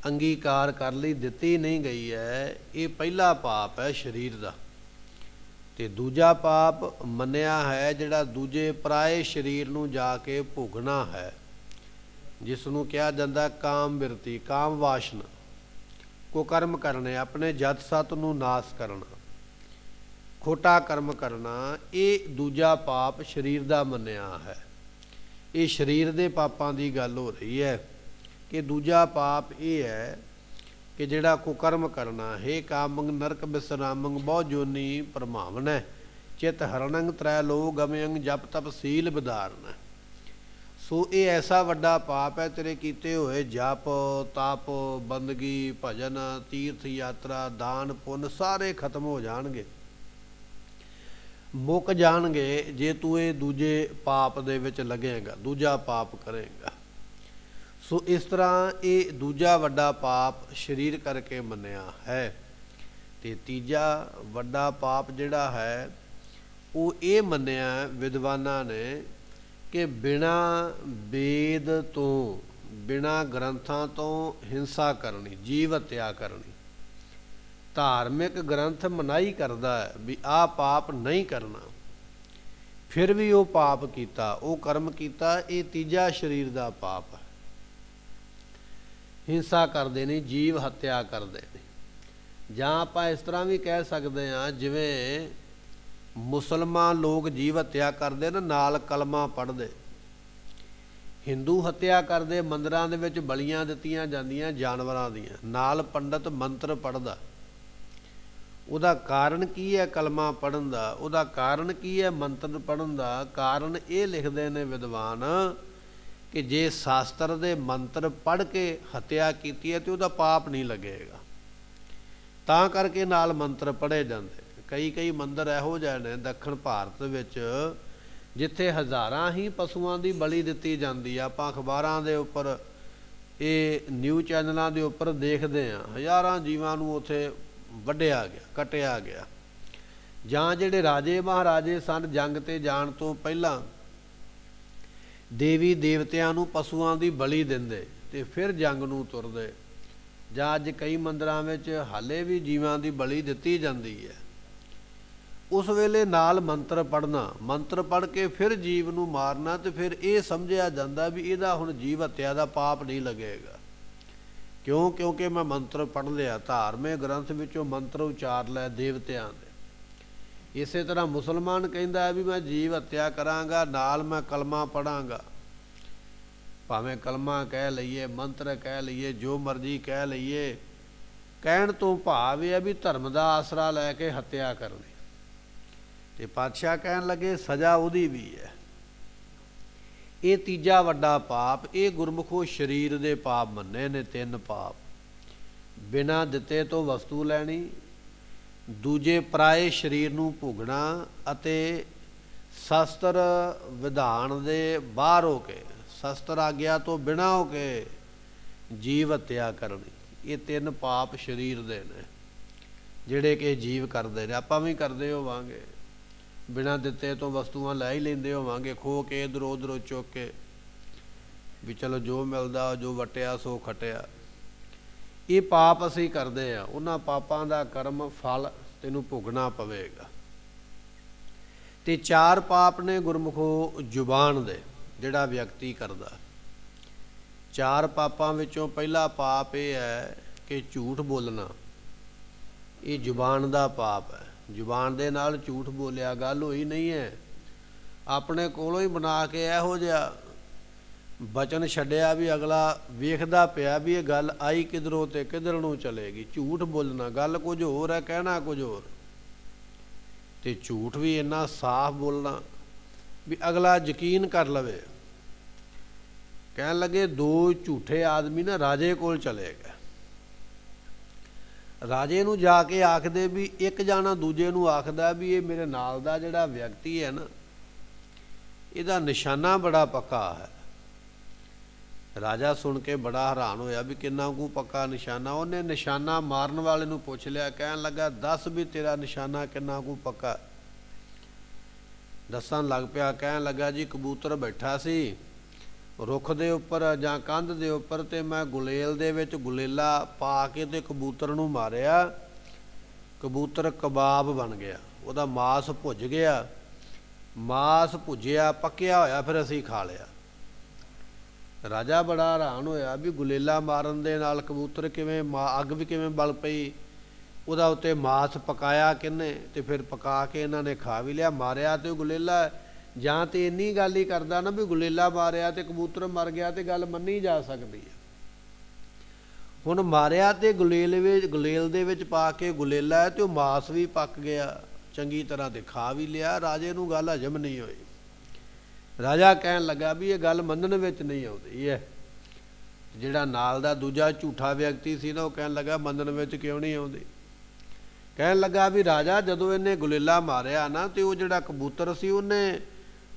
ਅੰਗੀਕਾਰ ਕਰ ਲਈ, ਦਿੱਤੀ ਨਹੀਂ ਗਈ ਹੈ, ਇਹ ਪਹਿਲਾ ਪਾਪ ਹੈ ਸਰੀਰ ਦਾ। ਤੇ ਦੂਜਾ ਪਾਪ ਮੰਨਿਆ ਹੈ ਜਿਹੜਾ ਦੂਜੇ ਪਰਾਏ ਸਰੀਰ ਨੂੰ ਜਾ ਕੇ ਭੋਗਣਾ ਹੈ, ਜਿਸ ਨੂੰ ਕਿਹਾ ਜਾਂਦਾ ਕਾਮ ਬਿਰਤੀ, ਕਾਮ ਵਾਸ਼ਨਾ। ਕੁਕਰਮ ਕਰਨੇ, ਆਪਣੇ ਜਤ ਸਤ ਨੂੰ ਨਾਸ ਕਰਨਾ, ਖੋਟਾ ਕਰਮ ਕਰਨਾ, ਇਹ ਦੂਜਾ ਪਾਪ ਸਰੀਰ ਦਾ ਮੰਨਿਆ ਹੈ। ਇਹ ਸਰੀਰ ਦੇ ਪਾਪਾਂ ਦੀ ਗੱਲ ਹੋ ਰਹੀ ਹੈ ਕਿ ਦੂਜਾ ਪਾਪ ਇਹ ਹੈ ਕਿ ਜਿਹੜਾ ਕੁਕਰਮ ਕਰਨਾ। ਹੇ ਕਾਮੰਗ ਨਰਕ ਬਿਸਰਾਮੰਗ ਬਹੁ ਜੋਨੀ ਪ੍ਰਮਾਵਨ, ਚਿਤ ਹਰਣੰਗ ਤ੍ਰੈ ਲੋ ਗਮਯੰਗ ਜਪ ਤਪ ਸੀਲ ਵਿਧਾਰਨ। ਸੋ ਇਹ ਐਸਾ ਵੱਡਾ ਪਾਪ ਹੈ, ਤੇਰੇ ਕੀਤੇ ਹੋਏ ਜਪ ਤਪ ਬੰਦਗੀ ਭਜਨ ਤੀਰਥ ਯਾਤਰਾ ਦਾਨ ਪੁੰਨ ਸਾਰੇ ਖਤਮ ਹੋ ਜਾਣਗੇ, ਮੁੱਕ ਜਾਣਗੇ ਜੇ ਤੂੰ ਇਹ ਦੂਜੇ ਪਾਪ ਦੇ ਵਿੱਚ ਲੱਗੇਗਾ, ਦੂਜਾ ਪਾਪ ਕਰੇਗਾ। ਸੋ ਇਸ ਤਰ੍ਹਾਂ ਇਹ ਦੂਜਾ ਵੱਡਾ ਪਾਪ ਸਰੀਰ ਕਰਕੇ ਮੰਨਿਆ ਹੈ। ਤੇ ਤੀਜਾ ਵੱਡਾ ਪਾਪ ਜਿਹੜਾ ਹੈ ਉਹ ਇਹ ਮੰਨਿਆ ਵਿਦਵਾਨਾਂ ਨੇ ਕਿ ਬਿਨਾਂ ਵੇਦ ਤੋਂ, ਬਿਨਾਂ ਗ੍ਰੰਥਾਂ ਤੋਂ ਹਿੰਸਾ ਕਰਨੀ, ਜੀਵ ਹੱਤਿਆ ਕਰਨੀ। ਧਾਰਮਿਕ ਗ੍ਰੰਥ ਮਨਾਹੀ ਕਰਦਾ ਹੈ ਵੀ ਆਹ ਪਾਪ ਨਹੀਂ ਕਰਨਾ, ਫਿਰ ਵੀ ਉਹ ਪਾਪ ਕੀਤਾ, ਉਹ ਕਰਮ ਕੀਤਾ। ਇਹ ਤੀਜਾ ਸਰੀਰ ਦਾ ਪਾਪ ਹੈ। ਹਿੰਸਾ ਕਰਦੇ ਨੇ, ਜੀਵ ਹੱਤਿਆ ਕਰਦੇ ਨੇ। ਜਾਂ ਆਪਾਂ ਇਸ ਤਰ੍ਹਾਂ ਵੀ ਕਹਿ ਸਕਦੇ ਹਾਂ, ਜਿਵੇਂ ਮੁਸਲਮਾਨ ਲੋਕ ਜੀਵ ਹੱਤਿਆ ਕਰਦੇ ਨੇ ਨਾਲ ਕਲਮਾ ਪੜ੍ਹਦੇ, ਹਿੰਦੂ ਹੱਤਿਆ ਕਰਦੇ, ਮੰਦਰਾਂ ਦੇ ਵਿੱਚ ਬਲੀਆਂ ਦਿੱਤੀਆਂ ਜਾਂਦੀਆਂ ਜਾਨਵਰਾਂ ਦੀਆਂ, ਨਾਲ ਪੰਡਤ ਮੰਤਰ ਪੜ੍ਹਦਾ। ਉਹਦਾ ਕਾਰਨ ਕੀ ਹੈ ਕਲਮਾ ਪੜ੍ਹਨ ਦਾ? ਉਹਦਾ ਕਾਰਨ ਕੀ ਹੈ ਮੰਤਰ ਪੜ੍ਹਨ ਦਾ? ਕਾਰਨ ਇਹ ਲਿਖਦੇ ਨੇ ਵਿਦਵਾਨ ਕਿ ਜੇ ਸ਼ਾਸਤਰ ਦੇ ਮੰਤਰ ਪੜ੍ਹ ਕੇ ਹੱਤਿਆ ਕੀਤੀ ਹੈ ਤੇ ਉਹਦਾ ਪਾਪ ਨਹੀਂ ਲੱਗੇਗਾ, ਤਾਂ ਕਰਕੇ ਨਾਲ ਮੰਤਰ ਪੜ੍ਹੇ ਜਾਂਦੇ। ਕਈ ਮੰਦਰ ਇਹੋ ਜਿਹੇ ਨੇ ਦੱਖਣ ਭਾਰਤ ਵਿੱਚ ਜਿੱਥੇ ਹਜ਼ਾਰਾਂ ਹੀ ਪਸ਼ੂਆਂ ਦੀ ਬਲੀ ਦਿੱਤੀ ਜਾਂਦੀ ਆ। ਆਪਾਂ ਅਖਬਾਰਾਂ ਦੇ ਉੱਪਰ, ਇਹ ਨਿਊਜ਼ ਚੈਨਲਾਂ ਦੇ ਉੱਪਰ ਦੇਖਦੇ ਹਾਂ, ਹਜ਼ਾਰਾਂ ਜੀਵਾਂ ਨੂੰ ਉੱਥੇ ਵੱਢਿਆ ਗਿਆ, ਕੱਟਿਆ ਗਿਆ। ਜਾਂ ਜਿਹੜੇ ਰਾਜੇ ਮਹਾਰਾਜੇ ਸਨ, ਜੰਗ 'ਤੇ ਜਾਣ ਤੋਂ ਪਹਿਲਾਂ ਦੇਵੀ ਦੇਵਤਿਆਂ ਨੂੰ ਪਸ਼ੂਆਂ ਦੀ ਬਲੀ ਦਿੰਦੇ ਤੇ ਫਿਰ ਜੰਗ ਨੂੰ ਤੁਰਦੇ। ਜਾਂ ਅੱਜ ਕਈ ਮੰਦਰਾਂ ਵਿੱਚ ਹਾਲੇ ਵੀ ਜੀਵਾਂ ਦੀ ਬਲੀ ਦਿੱਤੀ ਜਾਂਦੀ ਹੈ। ਉਸ ਵੇਲੇ ਨਾਲ ਮੰਤਰ ਪੜ੍ਹਨਾ, ਮੰਤਰ ਪੜ੍ਹ ਕੇ ਫਿਰ ਜੀਵ ਨੂੰ ਮਾਰਨਾ, ਤੇ ਫਿਰ ਇਹ ਸਮਝਿਆ ਜਾਂਦਾ ਵੀ ਇਹਦਾ ਹੁਣ ਜੀਵ ਹੱਤਿਆ ਦਾ ਪਾਪ ਨਹੀਂ ਲੱਗੇਗਾ। ਕਿਉਂ? ਕਿਉਂਕਿ ਮੈਂ ਮੰਤਰ ਪੜ੍ਹ ਲਿਆ, ਧਾਰਮਿਕ ਗ੍ਰੰਥ ਵਿੱਚੋਂ ਮੰਤਰ ਉਚਾਰ ਲੈ ਦੇਵਤਿਆਂ ਦੇ। ਇਸੇ ਤਰ੍ਹਾਂ ਮੁਸਲਮਾਨ ਕਹਿੰਦਾ ਵੀ ਮੈਂ ਜੀਵ ਹੱਤਿਆ ਕਰਾਂਗਾ, ਨਾਲ ਮੈਂ ਕਲਮਾ ਪੜ੍ਹਾਂਗਾ। ਭਾਵੇਂ ਕਲਮਾ ਕਹਿ ਲਈਏ, ਮੰਤਰ ਕਹਿ ਲਈਏ, ਜੋ ਮਰਜ਼ੀ ਕਹਿ ਲਈਏ, ਕਹਿਣ ਤੋਂ ਭਾਵ ਇਹ ਹੈ ਵੀ ਧਰਮ ਦਾ ਆਸਰਾ ਲੈ ਕੇ ਹੱਤਿਆ ਕਰਨੀ। ਤੇ ਪਾਤਸ਼ਾਹ ਕਹਿਣ ਲੱਗੇ ਸਜ਼ਾ ਉਹਦੀ ਵੀ ਹੈ। ਇਹ ਤੀਜਾ ਵੱਡਾ ਪਾਪ, ਇਹ ਗੁਰਮੁਖੋ ਸਰੀਰ ਦੇ ਪਾਪ ਮੰਨੇ ਨੇ। ਤਿੰਨ ਪਾਪ: ਬਿਨਾਂ ਦਿੱਤੇ ਤੋਂ ਵਸਤੂ ਲੈਣੀ, ਦੂਜੇ ਪਰਾਏ ਸਰੀਰ ਨੂੰ ਭੋਗਣਾ, ਅਤੇ ਸ਼ਸਤਰ ਵਿਧਾਨ ਦੇ ਬਾਹਰ ਹੋ ਕੇ, ਸ਼ਸਤਰ ਆਗਿਆ ਤੋਂ ਬਿਨਾਂ ਹੋ ਕੇ ਜੀਵ ਹੱਤਿਆ ਕਰਨੀ। ਇਹ ਤਿੰਨ ਪਾਪ ਸਰੀਰ ਦੇ ਨੇ ਜਿਹੜੇ ਕਿ ਜੀਵ ਕਰਦੇ ਨੇ। ਆਪਾਂ ਵੀ ਕਰਦੇ ਹੋਵਾਂਗੇ, ਬਿਨਾਂ ਦਿੱਤੇ ਤੋਂ ਵਸਤੂਆਂ ਲੈ ਹੀ ਲੈਂਦੇ ਹੋਵਾਂਗੇ, ਖੋਹ ਕੇ ਇੱਧਰੋਂ ਉੱਧਰੋਂ ਚੁੱਕ ਕੇ, ਵੀ ਚਲੋ ਜੋ ਮਿਲਦਾ, ਜੋ ਵਟਿਆ ਸੋ ਖਟਿਆ। ਇਹ ਪਾਪ ਅਸੀਂ ਕਰਦੇ ਹਾਂ। ਉਹਨਾਂ ਪਾਪਾਂ ਦਾ ਕਰਮ ਫਲ ਤੈਨੂੰ ਭੋਗਣਾ ਪਵੇਗਾ। ਤੇ ਚਾਰ ਪਾਪ ਨੇ ਗੁਰਮੁਖੋ ਜ਼ੁਬਾਨ ਦੇ, ਜਿਹੜਾ ਵਿਅਕਤੀ ਕਰਦਾ। ਚਾਰ ਪਾਪਾਂ ਵਿੱਚੋਂ ਪਹਿਲਾ ਪਾਪ ਇਹ ਹੈ ਕਿ ਝੂਠ ਬੋਲਣਾ। ਇਹ ਜ਼ੁਬਾਨ ਦਾ ਪਾਪ ਹੈ। ਜ਼ੁਬਾਨ ਦੇ ਨਾਲ ਝੂਠ ਬੋਲਿਆ, ਗੱਲ ਹੋਈ ਨਹੀਂ ਹੈ, ਆਪਣੇ ਕੋਲੋਂ ਹੀ ਬਣਾ ਕੇ ਇਹੋ ਜਿਹਾ ਬਚਨ ਛੱਡਿਆ ਵੀ ਅਗਲਾ ਵੇਖਦਾ ਪਿਆ ਵੀ ਇਹ ਗੱਲ ਆਈ ਕਿੱਧਰੋਂ ਤੇ ਕਿੱਧਰ ਨੂੰ ਚਲੇਗੀ। ਝੂਠ ਬੋਲਣਾ, ਗੱਲ ਕੁਝ ਹੋਰ ਹੈ, ਕਹਿਣਾ ਕੁਝ ਹੋਰ। ਤੇ ਝੂਠ ਵੀ ਇੰਨਾ ਸਾਫ਼ ਬੋਲਣਾ ਵੀ ਅਗਲਾ ਯਕੀਨ ਕਰ ਲਵੇ। ਕਹਿਣ ਲੱਗੇ ਦੋ ਝੂਠੇ ਆਦਮੀ ਨਾ ਰਾਜੇ ਕੋਲ ਚਲੇ ਗਏ। ਰਾਜੇ ਨੂੰ ਜਾ ਕੇ ਆਖਦੇ ਵੀ, ਇੱਕ ਜਾਣਾ ਦੂਜੇ ਨੂੰ ਆਖਦਾ ਵੀ ਇਹ ਮੇਰੇ ਨਾਲ ਦਾ ਜਿਹੜਾ ਵਿਅਕਤੀ ਹੈ ਨਾ, ਇਹਦਾ ਨਿਸ਼ਾਨਾ ਬੜਾ ਪੱਕਾ ਹੈ। ਰਾਜਾ ਸੁਣ ਕੇ ਬੜਾ ਹੈਰਾਨ ਹੋਇਆ ਵੀ ਕਿੰਨਾ ਕੁ ਪੱਕਾ ਨਿਸ਼ਾਨਾ। ਉਹਨੇ ਨਿਸ਼ਾਨਾ ਮਾਰਨ ਵਾਲੇ ਨੂੰ ਪੁੱਛ ਲਿਆ, ਕਹਿਣ ਲੱਗਾ ਦੱਸ ਵੀ ਤੇਰਾ ਨਿਸ਼ਾਨਾ ਕਿੰਨਾ ਕੁ ਪੱਕਾ। ਦੱਸਣ ਲੱਗ ਪਿਆ, ਕਹਿਣ ਲੱਗਾ ਜੀ ਕਬੂਤਰ ਬੈਠਾ ਸੀ ਰੁੱਖ ਦੇ ਉੱਪਰ ਜਾਂ ਕੰਧ ਦੇ ਉੱਪਰ, ਤੇ ਮੈਂ ਗੁਲੇਲ ਦੇ ਵਿੱਚ ਗੁਲੇਲਾ ਪਾ ਕੇ ਤੇ ਕਬੂਤਰ ਨੂੰ ਮਾਰਿਆ। ਕਬੂਤਰ ਕਬਾਬ ਬਣ ਗਿਆ, ਉਹਦਾ ਮਾਸ ਭੁੱਜ ਗਿਆ। ਮਾਸ ਭੁੱਜਿਆ, ਪੱਕਿਆ ਹੋਇਆ, ਫਿਰ ਅਸੀਂ ਖਾ ਲਿਆ। ਰਾਜਾ ਬੜਾ ਹੈਰਾਨ ਹੋਇਆ ਵੀ ਗੁਲੇਲਾ ਮਾਰਨ ਦੇ ਨਾਲ ਕਬੂਤਰ ਕਿਵੇਂ ਅੱਗ ਵੀ ਕਿਵੇਂ ਬਲ ਪਈ, ਉਹਦਾ ਉੱਤੇ ਮਾਸ ਪਕਾਇਆ ਕਿਹਨੇ, ਤੇ ਫਿਰ ਪਕਾ ਕੇ ਇਹਨਾਂ ਨੇ ਖਾ ਵੀ ਲਿਆ। ਮਾਰਿਆ ਤੇ ਗੁਲੇਲਾ, ਜਾਂ ਤੇ ਇੰਨੀ ਗੱਲ ਹੀ ਕਰਦਾ ਨਾ ਵੀ ਗੁਲੇਲਾ ਮਾਰਿਆ ਤੇ ਕਬੂਤਰ ਮਰ ਗਿਆ ਤੇ ਗੱਲ ਮੰਨੀ ਜਾ ਸਕਦੀ ਹੈ। ਹੁਣ ਮਾਰਿਆ ਤੇ ਗੁਲੇਲ ਦੇ ਵਿੱਚ ਪਾ ਕੇ ਗੁਲੇਲਾ ਤੇ ਉਹ ਮਾਸ ਵੀ ਪੱਕ ਗਿਆ ਚੰਗੀ ਤਰ੍ਹਾਂ, ਤੇ ਖਾ ਵੀ ਲਿਆ। ਰਾਜੇ ਨੂੰ ਗੱਲ ਹਜਮ ਨਹੀਂ ਹੋਈ। ਰਾਜਾ ਕਹਿਣ ਲੱਗਾ ਵੀ ਇਹ ਗੱਲ ਮੰਨਣ ਵਿੱਚ ਨਹੀਂ ਆਉਂਦੀ ਹੈ। ਜਿਹੜਾ ਨਾਲ ਦਾ ਦੂਜਾ ਝੂਠਾ ਵਿਅਕਤੀ ਸੀ ਨਾ, ਉਹ ਕਹਿਣ ਲੱਗਾ ਮੰਨਣ ਵਿੱਚ ਕਿਉਂ ਨਹੀਂ ਆਉਂਦੀ। ਕਹਿਣ ਲੱਗਾ ਵੀ ਰਾਜਾ, ਜਦੋਂ ਇਹਨੇ ਗੁਲੇਲਾ ਮਾਰਿਆ ਨਾ ਤੇ ਉਹ ਜਿਹੜਾ ਕਬੂਤਰ ਸੀ ਉਹਨੇ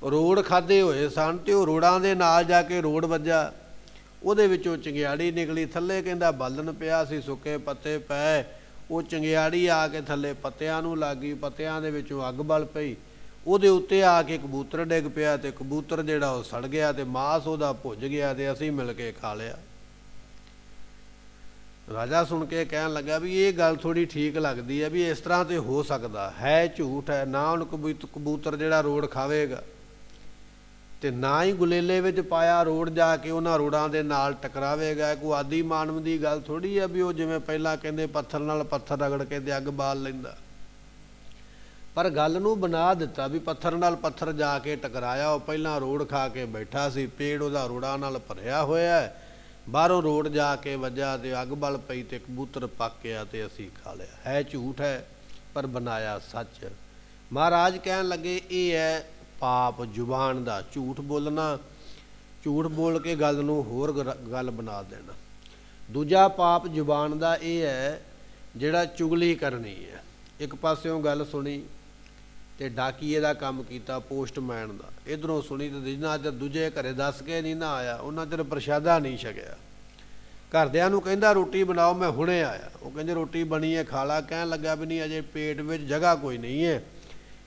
ਰੋੜ ਖਾਧੇ ਹੋਏ ਸਨ, ਤੇ ਉਹ ਰੋੜਾਂ ਦੇ ਨਾਲ ਜਾ ਕੇ ਰੋੜ ਵੱਜਾ, ਉਹਦੇ ਵਿੱਚੋਂ ਚੰਗਿਆੜੀ ਨਿਕਲੀ ਥੱਲੇ। ਕਹਿੰਦਾ ਬਾਲਣ ਪਿਆ ਸੀ, ਸੁੱਕੇ ਪੱਤੇ ਪਏ, ਉਹ ਚੰਗਿਆੜੀ ਆ ਕੇ ਥੱਲੇ ਪੱਤਿਆਂ ਨੂੰ ਲੱਗ ਗਈ, ਪੱਤਿਆਂ ਦੇ ਵਿੱਚੋਂ ਅੱਗ ਬਲ ਪਈ, ਉਹਦੇ ਉੱਤੇ ਆ ਕੇ ਕਬੂਤਰ ਡਿੱਗ ਪਿਆ, ਤੇ ਕਬੂਤਰ ਜਿਹੜਾ ਉਹ ਸੜ ਗਿਆ ਤੇ ਮਾਸ ਉਹਦਾ ਭੁੱਜ ਗਿਆ, ਤੇ ਅਸੀਂ ਮਿਲ ਕੇ ਖਾ ਲਿਆ। ਰਾਜਾ ਸੁਣ ਕੇ ਕਹਿਣ ਲੱਗਾ ਵੀ ਇਹ ਗੱਲ ਥੋੜ੍ਹੀ ਠੀਕ ਲੱਗਦੀ ਹੈ, ਵੀ ਇਸ ਤਰ੍ਹਾਂ ਤੇ ਹੋ ਸਕਦਾ ਹੈ, ਝੂਠ ਹੈ ਨਾ। ਹੁਣ ਕਬੂਤਰ ਜਿਹੜਾ ਰੋੜ ਖਾਵੇਗਾ, ਤੇ ਨਾ ਹੀ ਗੁਲੇਲੇ ਵਿੱਚ ਪਾਇਆ ਰੋੜ ਜਾ ਕੇ ਉਹਨਾਂ ਰੋੜਾਂ ਦੇ ਨਾਲ ਟਕਰਾਵੇਗਾ। ਕੋਈ ਆਦੀ ਮਾਨਵ ਦੀ ਗੱਲ ਥੋੜ੍ਹੀ ਹੈ ਵੀ ਉਹ ਜਿਵੇਂ ਪਹਿਲਾਂ ਕਹਿੰਦੇ ਪੱਥਰ ਨਾਲ ਪੱਥਰ ਰਗੜ ਕੇ ਤੇ ਅੱਗ ਬਾਲ ਲੈਂਦਾ। ਪਰ ਗੱਲ ਨੂੰ ਬਣਾ ਦਿੱਤਾ ਵੀ ਪੱਥਰ ਨਾਲ ਪੱਥਰ ਜਾ ਕੇ ਟਕਰਾਇਆ। ਉਹ ਪਹਿਲਾਂ ਰੋੜ ਖਾ ਕੇ ਬੈਠਾ ਸੀ, ਪੇੜ ਉਹਦਾ ਰੋੜਾਂ ਨਾਲ ਭਰਿਆ ਹੋਇਆ, ਬਾਹਰੋਂ ਰੋੜ ਜਾ ਕੇ ਵੱਜਾ ਤੇ ਅੱਗ ਬਲ ਪਈ ਤੇ ਕਬੂਤਰ ਪੱਕ ਗਿਆ ਤੇ ਅਸੀਂ ਖਾ ਲਿਆ। ਹੈ ਝੂਠ ਹੈ ਪਰ ਬਣਾਇਆ ਸੱਚ। ਮਹਾਰਾਜ ਕਹਿਣ ਲੱਗੇ ਇਹ ਹੈ ਪਾਪ ਜ਼ੁਬਾਨ ਦਾ, ਝੂਠ ਬੋਲਣਾ, ਝੂਠ ਬੋਲ ਕੇ ਗੱਲ ਨੂੰ ਹੋਰ ਗੱਲ ਬਣਾ ਦੇਣਾ। ਦੂਜਾ ਪਾਪ ਜ਼ੁਬਾਨ ਦਾ ਇਹ ਹੈ ਜਿਹੜਾ ਚੁਗਲੀ ਕਰਨੀ ਹੈ। ਇੱਕ ਪਾਸਿਓਂ ਗੱਲ ਸੁਣੀ ਤੇ ਡਾਕੀਏ ਦਾ ਕੰਮ ਕੀਤਾ, ਪੋਸਟਮੈਨ ਦਾ, ਇੱਧਰੋਂ ਸੁਣੀ ਤੇ ਜਿੰਨਾ ਚਿਰ ਦੂਜੇ ਘਰੇ ਦੱਸ ਕੇ ਨਹੀਂ ਨਾ ਆਇਆ ਉਹਨਾਂ ਚਿਰ ਪ੍ਰਸ਼ਾਦਾ ਨਹੀਂ ਛਕਿਆ। ਘਰਦਿਆਂ ਨੂੰ ਕਹਿੰਦਾ ਰੋਟੀ ਬਣਾਓ, ਮੈਂ ਹੁਣੇ ਆਇਆ। ਉਹ ਕਹਿੰਦੇ ਰੋਟੀ ਬਣੀ ਹੈ ਖਾ ਲਾ। ਕਹਿਣ ਲੱਗਾ ਵੀ ਨਹੀਂ, ਅਜੇ ਪੇਟ ਵਿੱਚ ਜਗ੍ਹਾ ਕੋਈ ਨਹੀਂ ਹੈ,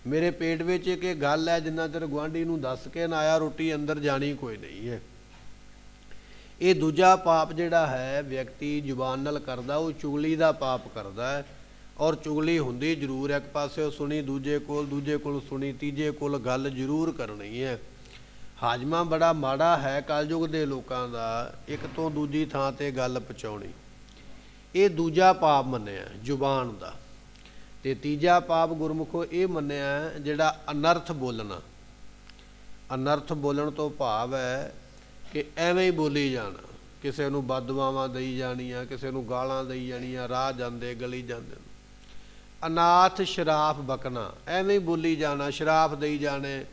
ਮੇਰੇ ਪੇਟ ਵਿੱਚ ਇੱਕ ਗੱਲ ਹੈ, ਜਿੰਨਾ ਚਿਰ ਗੁਆਂਢੀ ਨੂੰ ਦੱਸ ਕੇ ਨਾ ਆਇਆ ਰੋਟੀ ਅੰਦਰ ਜਾਣੀ ਕੋਈ ਨਹੀਂ ਹੈ। ਇਹ ਦੂਜਾ ਪਾਪ ਜਿਹੜਾ ਹੈ ਵਿਅਕਤੀ ਜ਼ੁਬਾਨ ਨਾਲ ਕਰਦਾ, ਉਹ ਚੁਗਲੀ ਦਾ ਪਾਪ ਕਰਦਾ ਹੈ। ਔਰ ਚੁਗਲੀ ਹੁੰਦੀ ਜ਼ਰੂਰ ਇੱਕ ਪਾਸੇ ਸੁਣੀ, ਦੂਜੇ ਕੋਲ ਸੁਣੀ, ਤੀਜੇ ਕੋਲ ਗੱਲ ਜ਼ਰੂਰ ਕਰਨੀ ਹੈ। ਹਾਜ਼ਮਾ ਬੜਾ ਮਾੜਾ ਹੈ ਕਲਯੁਗ ਦੇ ਲੋਕਾਂ ਦਾ, ਇੱਕ ਤੋਂ ਦੂਜੀ ਥਾਂ ਤੇ ਗੱਲ ਪਹੁੰਚਾਉਣੀ। ਇਹ ਦੂਜਾ ਪਾਪ ਮੰਨਿਆ ਜ਼ੁਬਾਨ ਦਾ। ਤੇ ਤੀਜਾ ਪਾਪ ਗੁਰਮੁਖੋ ਇਹ ਮੰਨਿਆ ਜਿਹੜਾ ਅਨਰਥ ਬੋਲਣਾ। ਅਨਰਥ ਬੋਲਣ ਤੋਂ ਭਾਵ ਹੈ ਕਿ ਐਵੇਂ ਹੀ ਬੋਲੀ ਜਾਣਾ, ਕਿਸੇ ਨੂੰ ਬਦਦੁਆਵਾਂ ਦੇਈ ਜਾਣੀਆਂ, ਕਿਸੇ ਨੂੰ ਗਾਲਾਂ ਦੇਈ ਜਾਣੀਆਂ, ਰਾਹ ਜਾਂਦੇ ਗਲੀ ਜਾਂਦੇ। ਅਨਾਥ ਸ਼ਰਾਫ ਬਕਣਾ, ਐਵੇਂ ਹੀ ਬੋਲੀ ਜਾਣਾ, ਸ਼ਰਾਫ ਦੇਈ ਜਾਣੇ।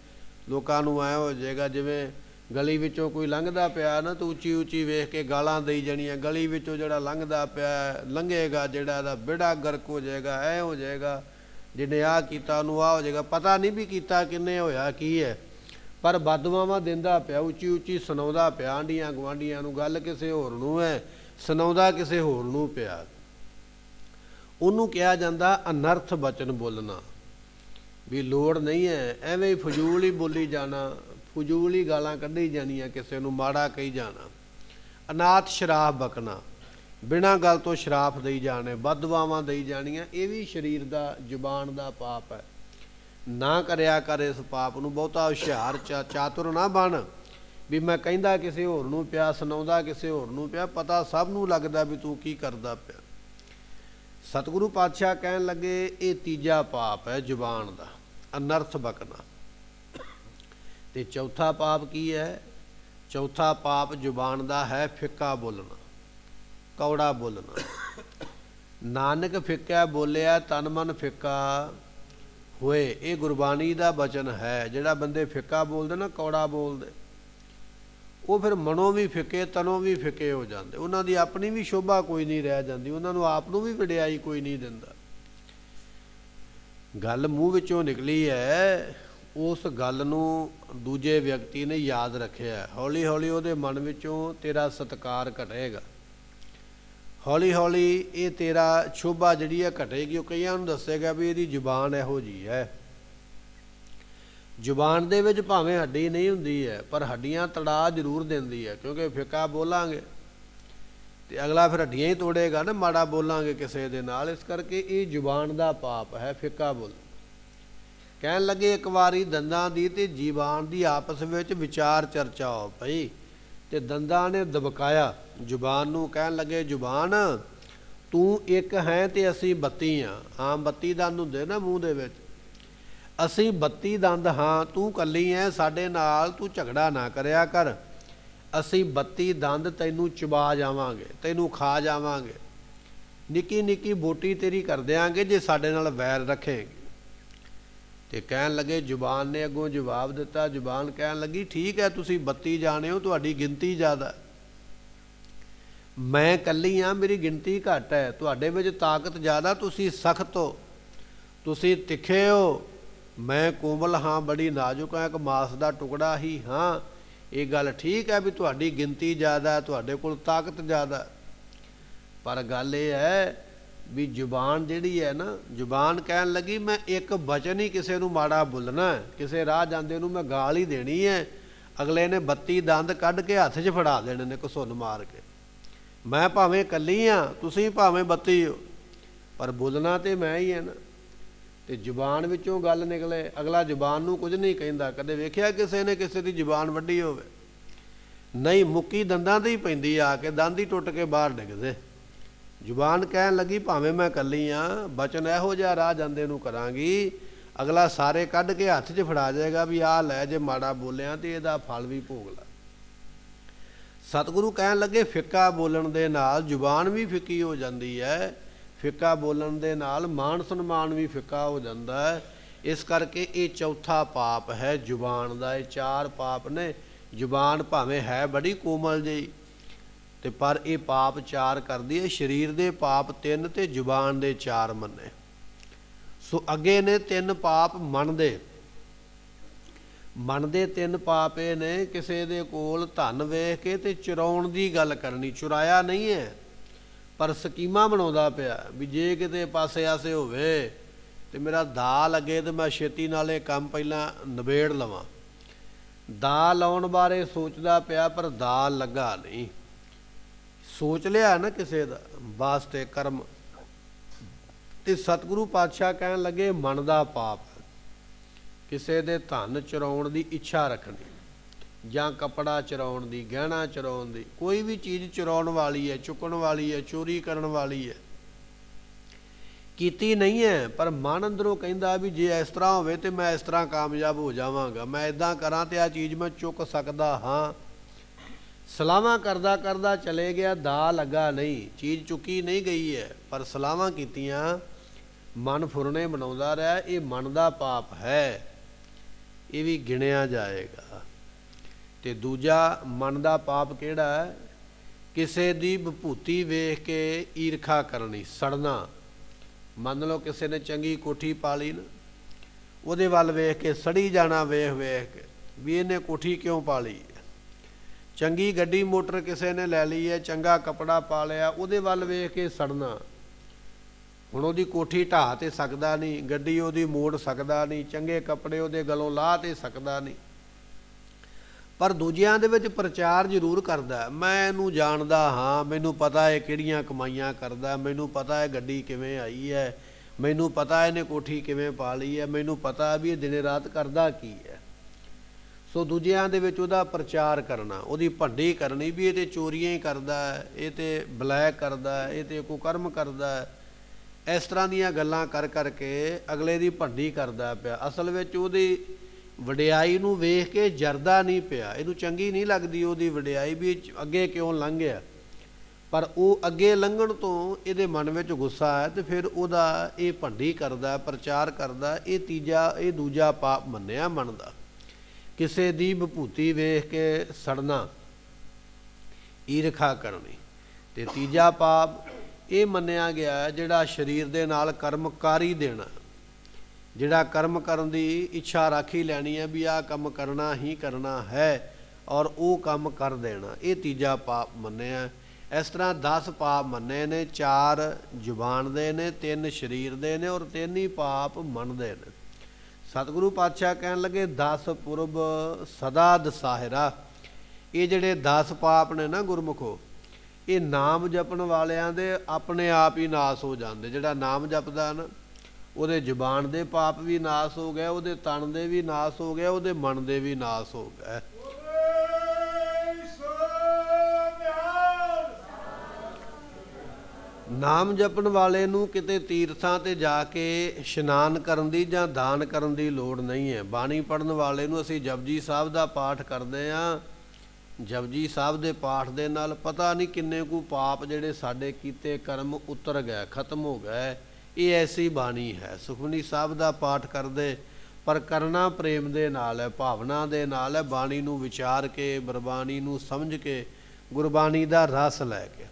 ਲੋਕਾਂ ਨੂੰ ਐਂ ਹੋ ਜਾਏਗਾ ਜਿਵੇਂ ਗਲੀ ਵਿੱਚੋਂ ਕੋਈ ਲੰਘਦਾ ਪਿਆ ਨਾ ਤਾਂ ਉੱਚੀ ਉੱਚੀ ਵੇਖ ਕੇ ਗਾਲਾਂ ਦੇਈ ਜਾਣੀਆਂ। ਗਲੀ ਵਿੱਚੋਂ ਜਿਹੜਾ ਲੰਘਦਾ ਪਿਆ ਲੰਘੇਗਾ, ਜਿਹੜਾ ਇਹਦਾ ਬੇੜਾ ਗਰਕ ਹੋ ਜਾਏਗਾ, ਐ ਹੋ ਜਾਏਗਾ ਜਿਹਨੇ ਆਹ ਕੀਤਾ ਉਹਨੂੰ ਆਹ ਹੋ ਜਾਏਗਾ। ਪਤਾ ਨਹੀਂ ਵੀ ਕੀਤਾ ਕਿੰਨੇ, ਹੋਇਆ ਕੀ ਹੈ, ਪਰ ਬਦਦੁਆਵਾਂ ਦਿੰਦਾ ਪਿਆ, ਉੱਚੀ ਉੱਚੀ ਸੁਣਾਉਂਦਾ ਪਿਆ ਆਂਢੀਆਂ ਗੁਆਂਢੀਆਂ ਨੂੰ। ਗੱਲ ਕਿਸੇ ਹੋਰ ਨੂੰ ਹੈ, ਸੁਣਾਉਂਦਾ ਕਿਸੇ ਹੋਰ ਨੂੰ ਪਿਆ। ਉਹਨੂੰ ਕਿਹਾ ਜਾਂਦਾ ਅਨਰਥ ਬਚਨ ਬੋਲਣਾ। ਵੀ ਲੋੜ ਨਹੀਂ ਹੈ, ਐਵੇਂ ਹੀ ਫਜ਼ੂਲ ਹੀ ਬੋਲੀ ਜਾਣਾ, ਫਜ਼ੂਲ ਹੀ ਗਾਲਾਂ ਕੱਢੀ ਜਾਣੀਆਂ, ਕਿਸੇ ਨੂੰ ਮਾੜਾ ਕਹੀ ਜਾਣਾ। ਅਨਾਥ ਸ਼ਰਾਫ ਬਕਣਾ, ਬਿਨਾਂ ਗੱਲ ਤੋਂ ਸ਼ਰਾਫ ਦੇਈ ਜਾਣੇ, ਬਦਦੁਆਵਾਂ ਦੇਈ ਜਾਣੀਆਂ। ਇਹ ਵੀ ਸਰੀਰ ਦਾ ਜ਼ੁਬਾਨ ਦਾ ਪਾਪ ਹੈ। ਨਾ ਕਰਿਆ ਕਰ ਇਸ ਪਾਪ ਨੂੰ। ਬਹੁਤਾ ਹੁਸ਼ਿਆਰ ਚਾਤੁਰ ਨਾ ਬਣ ਵੀ ਮੈਂ ਕਹਿੰਦਾ ਕਿਸੇ ਹੋਰ ਨੂੰ ਪਿਆ, ਸੁਣਾਉਂਦਾ ਕਿਸੇ ਹੋਰ ਨੂੰ ਪਿਆ, ਪਤਾ ਸਭ ਨੂੰ ਲੱਗਦਾ ਵੀ ਤੂੰ ਕੀ ਕਰਦਾ ਪਿਆ। ਸਤਿਗੁਰੂ ਪਾਤਸ਼ਾਹ ਕਹਿਣ ਲੱਗੇ ਇਹ ਤੀਜਾ ਪਾਪ ਹੈ ਜ਼ੁਬਾਨ ਦਾ, ਅਨਰਥ ਬਕਣਾ। ਤੇ ਚੌਥਾ ਪਾਪ ਕੀ ਹੈ? ਚੌਥਾ ਪਾਪ ਜ਼ੁਬਾਨ ਦਾ ਹੈ ਫਿੱਕਾ ਬੋਲਣਾ, ਕੌੜਾ ਬੋਲਣਾ। ਨਾਨਕ ਫਿੱਕਾ ਬੋਲਿਆ ਤਨ ਮਨ ਫਿੱਕਾ ਹੋਏ, ਇਹ ਗੁਰਬਾਣੀ ਦਾ ਬਚਨ ਹੈ। ਜਿਹੜਾ ਬੰਦੇ ਫਿੱਕਾ ਬੋਲਦੇ ਨਾ, ਕੌੜਾ ਬੋਲਦੇ, ਉਹ ਫਿਰ ਮਨੋਂ ਵੀ ਫਿੱਕੇ, ਤਨੋਂ ਵੀ ਫਿੱਕੇ ਹੋ ਜਾਂਦੇ। ਉਹਨਾਂ ਦੀ ਆਪਣੀ ਵੀ ਸ਼ੋਭਾ ਕੋਈ ਨਹੀਂ ਰਹਿ ਜਾਂਦੀ, ਉਹਨਾਂ ਨੂੰ ਆਪ ਨੂੰ ਵੀ ਵਡਿਆਈ ਕੋਈ ਨਹੀਂ ਦਿੰਦਾ। ਗੱਲ ਮੂੰਹ ਵਿੱਚੋਂ ਨਿਕਲੀ ਹੈ, ਉਸ ਗੱਲ ਨੂੰ ਦੂਜੇ ਵਿਅਕਤੀ ਨੇ ਯਾਦ ਰੱਖਿਆ, ਹੌਲੀ ਹੌਲੀ ਉਹਦੇ ਮਨ ਵਿੱਚੋਂ ਤੇਰਾ ਸਤਿਕਾਰ ਘਟੇਗਾ। ਹੌਲੀ ਹੌਲੀ ਇਹ ਤੇਰਾ ਸ਼ੋਭਾ ਜਿਹੜੀ ਹੈ ਘਟੇਗੀ। ਉਹ ਕਈਆਂ ਨੂੰ ਦੱਸੇਗਾ ਵੀ ਇਹਦੀ ਜ਼ੁਬਾਨ ਇਹੋ ਜਿਹੀ ਹੈ। ਜ਼ੁਬਾਨ ਦੇ ਵਿੱਚ ਭਾਵੇਂ ਹੱਡੀ ਨਹੀਂ ਹੁੰਦੀ ਹੈ, ਪਰ ਹੱਡੀਆਂ ਤੜਾ ਜ਼ਰੂਰ ਦਿੰਦੀ ਹੈ, ਕਿਉਂਕਿ ਫਿੱਕਾ ਬੋਲਾਂਗੇ ਤੇ ਅਗਲਾ ਫਿਰ ਹੱਡੀਆਂ ਹੀ ਤੋੜੇਗਾ ਨਾ, ਮਾੜਾ ਬੋਲਾਂਗੇ ਕਿਸੇ ਦੇ ਨਾਲ। ਇਸ ਕਰਕੇ ਇਹ ਜ਼ੁਬਾਨ ਦਾ ਪਾਪ ਹੈ, ਫਿੱਕਾ ਬੋਲ। ਕਹਿਣ ਲੱਗੇ ਇੱਕ ਵਾਰੀ ਦੰਦਾਂ ਦੀ ਤੇ ਜ਼ੁਬਾਨ ਦੀ ਆਪਸ ਵਿੱਚ ਵਿਚਾਰ ਚਰਚਾ ਹੋ ਪਈ। ਤੇ ਦੰਦਾਂ ਨੇ ਦਬਕਾਇਆ ਜ਼ੁਬਾਨ ਨੂੰ। ਕਹਿਣ ਲੱਗੇ ਜ਼ੁਬਾਨ ਤੂੰ ਇੱਕ ਹੈ ਤੇ ਅਸੀਂ 32 ਹਾਂ। ਆਮ 32 ਦੰਦ ਹੁੰਦੇ ਨਾ ਮੂੰਹ ਦੇ ਵਿੱਚ, ਅਸੀਂ 32 ਦੰਦ ਹਾਂ, ਤੂੰ ਇਕੱਲੀ ਹੈ, ਸਾਡੇ ਨਾਲ ਤੂੰ ਝਗੜਾ ਨਾ ਕਰਿਆ ਕਰ। ਅਸੀਂ 32 ਦੰਦ ਤੈਨੂੰ ਚਬਾ ਜਾਵਾਂਗੇ, ਤੈਨੂੰ ਖਾ ਜਾਵਾਂਗੇ, ਨਿੱਕੀ ਨਿੱਕੀ ਬੋਟੀ ਤੇਰੀ ਕਰ ਦਿਆਂਗੇ ਜੇ ਸਾਡੇ ਨਾਲ ਵੈਰ ਰੱਖੇਂਗੇ। ਤੇ ਕਹਿਣ ਲੱਗੇ, ਜ਼ੁਬਾਨ ਨੇ ਅੱਗੋਂ ਜਵਾਬ ਦਿੱਤਾ। ਜ਼ੁਬਾਨ ਕਹਿਣ ਲੱਗੀ ਠੀਕ ਹੈ, ਤੁਸੀਂ 32 ਜਾਣੇ ਹੋ, ਤੁਹਾਡੀ ਗਿਣਤੀ ਜ਼ਿਆਦਾ, ਮੈਂ ਇਕੱਲੀ ਹਾਂ, ਮੇਰੀ ਗਿਣਤੀ ਘੱਟ ਹੈ, ਤੁਹਾਡੇ ਵਿੱਚ ਤਾਕਤ ਜ਼ਿਆਦਾ, ਤੁਸੀਂ ਸਖਤ ਹੋ, ਤੁਸੀਂ ਤਿੱਖੇ ਹੋ, ਮੈਂ ਕੋਮਲ ਹਾਂ, ਬੜੀ ਨਾਜ਼ੁਕ ਹਾਂ, ਇੱਕ ਮਾਸ ਦਾ ਟੁਕੜਾ ਹੀ ਹਾਂ। ਇਹ ਗੱਲ ਠੀਕ ਹੈ ਵੀ ਤੁਹਾਡੀ ਗਿਣਤੀ ਜ਼ਿਆਦਾ, ਤੁਹਾਡੇ ਕੋਲ ਤਾਕਤ ਜ਼ਿਆਦਾ, ਪਰ ਗੱਲ ਇਹ ਹੈ ਵੀ ਜ਼ੁਬਾਨ ਜਿਹੜੀ ਹੈ ਨਾ, ਜ਼ੁਬਾਨ ਕਹਿਣ ਲੱਗੀ ਮੈਂ ਇੱਕ ਬਚਨ ਹੀ ਕਿਸੇ ਨੂੰ ਮਾੜਾ ਬੋਲਣਾ, ਕਿਸੇ ਰਾਹ ਜਾਂਦੇ ਨੂੰ ਮੈਂ ਗਾਲ ਹੀ ਦੇਣੀ ਹੈ, ਅਗਲੇ ਨੇ 32 ਦੰਦ ਕੱਢ ਕੇ ਹੱਥ 'ਚ ਫੜਾ ਦੇਣੇ ਨੇ ਘਸੁੰਨ ਮਾਰ ਕੇ। ਮੈਂ ਭਾਵੇਂ ਇਕੱਲੀ ਹਾਂ, ਤੁਸੀਂ ਭਾਵੇਂ 32 ਹੋ, ਪਰ ਬੋਲਣਾ ਤੇ ਮੈਂ ਹੀ ਹੈ ਨਾ। ਤੇ ਜ਼ੁਬਾਨ ਵਿੱਚੋਂ ਗੱਲ ਨਿਕਲੇ, ਅਗਲਾ ਜ਼ੁਬਾਨ ਨੂੰ ਕੁਝ ਨਹੀਂ ਕਹਿੰਦਾ। ਕਦੇ ਵੇਖਿਆ ਕਿਸੇ ਨੇ ਕਿਸੇ ਦੀ ਜ਼ੁਬਾਨ ਵੱਢੀ ਹੋਵੇ? ਨਹੀਂ, ਮੁੱਕੀ ਦੰਦਾਂ 'ਤੇ ਹੀ ਪੈਂਦੀ ਆ ਕੇ, ਦੰਦ ਹੀ ਟੁੱਟ ਕੇ ਬਾਹਰ ਡਿੱਗਦੇ। ਜ਼ੁਬਾਨ ਕਹਿਣ ਲੱਗੀ ਭਾਵੇਂ ਮੈਂ ਇਕੱਲੀ ਹਾਂ, ਬਚਨ ਇਹੋ ਜਿਹਾ ਰਾਹ ਜਾਂਦੇ ਨੂੰ ਕਰਾਂਗੀ, ਅਗਲਾ ਸਾਰੇ ਕੱਢ ਕੇ ਹੱਥ 'ਚ ਫੜਾ ਜਾਏਗਾ ਵੀ ਆਹ ਲੈ, ਜੇ ਮਾੜਾ ਬੋਲਿਆ ਤੇ ਇਹਦਾ ਫਲ ਵੀ ਭੋਗ ਲੈ। ਸਤਿਗੁਰੂ ਕਹਿਣ ਲੱਗੇ ਫਿੱਕਾ ਬੋਲਣ ਦੇ ਨਾਲ ਜ਼ੁਬਾਨ ਵੀ ਫਿੱਕੀ ਹੋ ਜਾਂਦੀ ਹੈ, ਫਿੱਕਾ ਬੋਲਣ ਦੇ ਨਾਲ ਮਾਣ ਸਨਮਾਨ ਵੀ ਫਿੱਕਾ ਹੋ ਜਾਂਦਾ ਹੈ। ਇਸ ਕਰਕੇ ਇਹ ਚੌਥਾ ਪਾਪ ਹੈ ਜ਼ੁਬਾਨ ਦਾ। ਇਹ 4 ਪਾਪ ਨੇ। ਜ਼ੁਬਾਨ ਭਾਵੇਂ ਹੈ ਬੜੀ ਕੋਮਲ ਜਿਹੀ, ਤੇ ਪਰ ਇਹ ਪਾਪ 4 ਕਰਦੀ ਹੈ। ਸਰੀਰ ਦੇ ਪਾਪ 3 ਤੇ ਜ਼ੁਬਾਨ ਦੇ 4 ਮੰਨੇ। ਸੋ ਅੱਗੇ ਨੇ 3 ਪਾਪ ਮਨ ਦੇ। 3 ਪਾਪ ਇਹ ਨੇ, ਕਿਸੇ ਦੇ ਕੋਲ ਧਨ ਵੇਖ ਕੇ ਤੇ ਚੁਰਾਉਣ ਦੀ ਗੱਲ ਕਰਨੀ। ਚੁਰਾਇਆ ਨਹੀਂ ਹੈ, ਪਰ ਸਕੀਮਾਂ ਬਣਾਉਂਦਾ ਪਿਆ ਵੀ ਜੇ ਕਿਤੇ ਪਾਸੇ ਆਸੇ ਹੋਵੇ ਤੇ ਮੇਰਾ ਦਾ ਲੱਗੇ ਤੇ ਮੈਂ ਛੇਤੀ ਨਾਲ ਇਹ ਕੰਮ ਪਹਿਲਾਂ ਨਿਬੇੜ ਲਵਾਂ। ਦਾ ਲਾਉਣ ਬਾਰੇ ਸੋਚਦਾ ਪਿਆ, ਪਰ ਦਾ ਲੱਗਾ ਨਹੀਂ। ਸੋਚ ਲਿਆ ਨਾ ਕਿਸੇ ਦਾ ਵਾਸਤੇ ਕਰਮ। ਤੇ ਸਤਿਗੁਰੂ ਪਾਤਸ਼ਾਹ ਕਹਿਣ ਲੱਗੇ ਮਨ ਦਾ ਪਾਪ, ਕਿਸੇ ਦੇ ਧਨ ਚੁਰਾਉਣ ਦੀ ਇੱਛਾ ਰੱਖਣੀ, ਜਾਂ ਕੱਪੜਾ ਚੁਰਾਉਣ ਦੀ, ਗਹਿਣਾ ਚੁਰਾਉਣ ਦੀ, ਕੋਈ ਵੀ ਚੀਜ਼ ਚੁਰਾਉਣ ਵਾਲੀ ਹੈ, ਚੁੱਕਣ ਵਾਲੀ ਹੈ, ਚੋਰੀ ਕਰਨ ਵਾਲੀ ਹੈ, ਕੀਤੀ ਨਹੀਂ ਹੈ, ਪਰ ਮਨ ਅੰਦਰੋਂ ਕਹਿੰਦਾ ਵੀ ਜੇ ਇਸ ਤਰ੍ਹਾਂ ਹੋਵੇ ਤੇ ਮੈਂ ਇਸ ਤਰ੍ਹਾਂ ਕਾਮਯਾਬ ਹੋ ਜਾਵਾਂਗਾ, ਮੈਂ ਇੱਦਾਂ ਕਰਾਂ ਤੇ ਆਹ ਚੀਜ਼ ਮੈਂ ਚੁੱਕ ਸਕਦਾ ਹਾਂ। ਸਲਾਹਾਂ ਕਰਦਾ ਕਰਦਾ ਚਲੇ ਗਿਆ, ਦਾ ਲੱਗਾ ਨਹੀਂ, ਚੀਜ਼ ਚੁੱਕੀ ਨਹੀਂ ਗਈ ਹੈ, ਪਰ ਸਲਾਹਾਂ ਕੀਤੀਆਂ, ਮਨ ਫੁਰਨੇ ਬਣਾਉਂਦਾ ਰਿਹਾ। ਇਹ ਮਨ ਦਾ ਪਾਪ ਹੈ, ਇਹ ਵੀ ਗਿਣਿਆ ਜਾਏਗਾ। ਤੇ ਦੂਜਾ ਮਨ ਦਾ ਪਾਪ ਕਿਹੜਾ ਹੈ? ਕਿਸੇ ਦੀ ਵਿਭੂਤੀ ਵੇਖ ਕੇ ਈਰਖਾ ਕਰਨੀ, ਸੜਨਾ। ਮੰਨ ਲਓ ਕਿਸੇ ਨੇ ਚੰਗੀ ਕੋਠੀ ਪਾ ਲਈ ਨਾ, ਉਹਦੇ ਵੱਲ ਵੇਖ ਕੇ ਸੜੀ ਜਾਣਾ, ਵੇਖ ਵੇਖ ਕੇ ਵੀ ਇਹਨੇ ਕੋਠੀ ਕਿਉਂ ਪਾ ਲਈ ਹੈ। ਚੰਗੀ ਗੱਡੀ ਮੋਟਰ ਕਿਸੇ ਨੇ ਲੈ ਲਈ ਹੈ, ਚੰਗਾ ਕੱਪੜਾ ਪਾ ਲਿਆ, ਉਹਦੇ ਵੱਲ ਵੇਖ ਕੇ ਸੜਨਾ। ਹੁਣ ਉਹਦੀ ਕੋਠੀ ਢਾਹ ਤੇ ਸਕਦਾ ਨਹੀਂ, ਗੱਡੀ ਉਹਦੀ ਮੋੜ ਸਕਦਾ ਨਹੀਂ, ਚੰਗੇ ਕੱਪੜੇ ਉਹਦੇ ਗਲੋਂ ਲਾਹ ਤੇ ਸਕਦਾ ਨਹੀਂ, ਪਰ ਦੂਜਿਆਂ ਦੇ ਵਿੱਚ ਪ੍ਰਚਾਰ ਜ਼ਰੂਰ ਕਰਦਾ, ਮੈਂ ਇਹਨੂੰ ਜਾਣਦਾ ਹਾਂ, ਮੈਨੂੰ ਪਤਾ ਹੈ ਕਿਹੜੀਆਂ ਕਮਾਈਆਂ ਕਰਦਾ, ਮੈਨੂੰ ਪਤਾ ਹੈ ਗੱਡੀ ਕਿਵੇਂ ਆਈ ਹੈ, ਮੈਨੂੰ ਪਤਾ ਇਹਨੇ ਕੋਠੀ ਕਿਵੇਂ ਪਾ ਲਈ ਹੈ, ਮੈਨੂੰ ਪਤਾ ਵੀ ਇਹ ਦਿਨੇ ਰਾਤ ਕਰਦਾ ਕੀ ਹੈ। ਸੋ ਦੂਜਿਆਂ ਦੇ ਵਿੱਚ ਉਹਦਾ ਪ੍ਰਚਾਰ ਕਰਨਾ, ਉਹਦੀ ਭੰਡੀ ਕਰਨੀ ਵੀ ਇਹ ਤੇ ਚੋਰੀਆਂ ਹੀ ਕਰਦਾ ਹੈ, ਇਹ ਤੇ ਬਲੈਕ ਕਰਦਾ ਹੈ, ਇਹ ਤੇ ਕੁਕਰਮ ਕਰਦਾ ਹੈ। ਇਸ ਤਰ੍ਹਾਂ ਦੀਆਂ ਗੱਲਾਂ ਕਰ ਕਰਕੇ ਅਗਲੇ ਦੀ ਭੰਡੀ ਕਰਦਾ ਪਿਆ। ਅਸਲ ਵਿੱਚ ਉਹਦੀ ਵਡਿਆਈ ਨੂੰ ਵੇਖ ਕੇ ਜਰਦਾ ਨਹੀਂ ਪਿਆ, ਇਹਨੂੰ ਚੰਗੀ ਨਹੀਂ ਲੱਗਦੀ ਉਹਦੀ ਵਡਿਆਈ ਵੀ ਅੱਗੇ ਕਿਉਂ ਲੰਘਿਆ, ਪਰ ਉਹ ਅੱਗੇ ਲੰਘਣ ਤੋਂ ਇਹਦੇ ਮਨ ਵਿੱਚ ਗੁੱਸਾ ਹੈ ਤੇ ਫਿਰ ਉਹਦਾ ਇਹ ਭੰਡੀ ਕਰਦਾ, ਪ੍ਰਚਾਰ ਕਰਦਾ। ਇਹ ਦੂਜਾ ਪਾਪ ਮੰਨਿਆ ਮਨ ਦਾ। ਕਿਸੇ ਦੀ ਵਿਭੂਤੀ ਵੇਖ ਕੇ ਸੜਨਾ, ਈਰਖਾ ਕਰਨੀ। ਤੇ ਤੀਜਾ ਪਾਪ ਇਹ ਮੰਨਿਆ ਗਿਆ ਜਿਹੜਾ ਸਰੀਰ ਦੇ ਨਾਲ ਕਰਮ ਕਰ ਹੀ ਦੇਣਾ, ਜਿਹੜਾ ਕਰਮ ਕਰਨ ਦੀ ਇੱਛਾ ਰੱਖ ਹੀ ਲੈਣੀ ਹੈ ਵੀ ਆਹ ਕੰਮ ਕਰਨਾ ਹੀ ਕਰਨਾ ਹੈ, ਔਰ ਉਹ ਕੰਮ ਕਰ ਦੇਣਾ। ਇਹ ਤੀਜਾ ਪਾਪ ਮੰਨਿਆ। ਇਸ ਤਰ੍ਹਾਂ 10 ਪਾਪ ਮੰਨੇ ਨੇ। 4 ਜ਼ੁਬਾਨ ਦੇ ਨੇ, 3 ਸਰੀਰ ਦੇ ਨੇ, ਔਰ 3 ਹੀ ਪਾਪ ਮਨ ਦੇ ਨੇ। ਸਤਿਗੁਰੂ ਪਾਤਸ਼ਾਹ ਕਹਿਣ ਲੱਗੇ 10 ਪੁਰਬ ਸਦਾ ਦਸਾਹਿਰਾ। ਇਹ ਜਿਹੜੇ 10 ਪਾਪ ਨੇ ਨਾ ਗੁਰਮੁਖੋ, ਇਹ ਨਾਮ ਜਪਣ ਵਾਲਿਆਂ ਦੇ ਆਪਣੇ ਆਪ ਹੀ ਨਾਸ ਹੋ ਜਾਂਦੇ। ਜਿਹੜਾ ਨਾਮ ਜਪਦਾ ਨਾ, ਉਹਦੇ ਜ਼ੁਬਾਨ ਦੇ ਪਾਪ ਵੀ ਨਾਸ ਹੋ ਗਏ, ਉਹਦੇ ਤਨ ਦੇ ਵੀ ਨਾਸ ਹੋ ਗਏ, ਉਹਦੇ ਮਨ ਦੇ ਵੀ ਨਾਸ ਹੋ ਗਏ। ਨਾਮ ਜਪਣ ਵਾਲੇ ਨੂੰ ਕਿਤੇ ਤੀਰਥਾਂ ਤੇ ਜਾ ਕੇ ਇਸ਼ਨਾਨ ਕਰਨ ਦੀ ਜਾਂ ਦਾਨ ਕਰਨ ਦੀ ਲੋੜ ਨਹੀਂ ਹੈ। ਬਾਣੀ ਪੜ੍ਹਨ ਵਾਲੇ ਨੂੰ ਅਸੀਂ ਜਪਜੀ ਸਾਹਿਬ ਦਾ ਪਾਠ ਕਰਦੇ ਹਾਂ। ਜਪਜੀ ਸਾਹਿਬ ਦੇ ਪਾਠ ਦੇ ਨਾਲ ਪਤਾ ਨਹੀਂ ਕਿੰਨੇ ਕੁ ਪਾਪ ਜਿਹੜੇ ਸਾਡੇ ਕੀਤੇ ਕਰਮ ਉਤਰ ਗਏ, ਖਤਮ ਹੋ ਗਏ। ਇਹ ਐਸੀ ਬਾਣੀ ਹੈ। ਸੁਖਮਨੀ ਸਾਹਿਬ ਦਾ ਪਾਠ ਕਰਦੇ ਪਰ ਕਰਨਾ ਪ੍ਰੇਮ ਦੇ ਨਾਲ ਹੈ, ਭਾਵਨਾ ਦੇ ਨਾਲ ਹੈ, ਬਾਣੀ ਨੂੰ ਵਿਚਾਰ ਕੇ, ਗੁਰਬਾਣੀ ਨੂੰ ਸਮਝ ਕੇ, ਗੁਰਬਾਣੀ ਦਾ ਰਸ ਲੈ ਕੇ।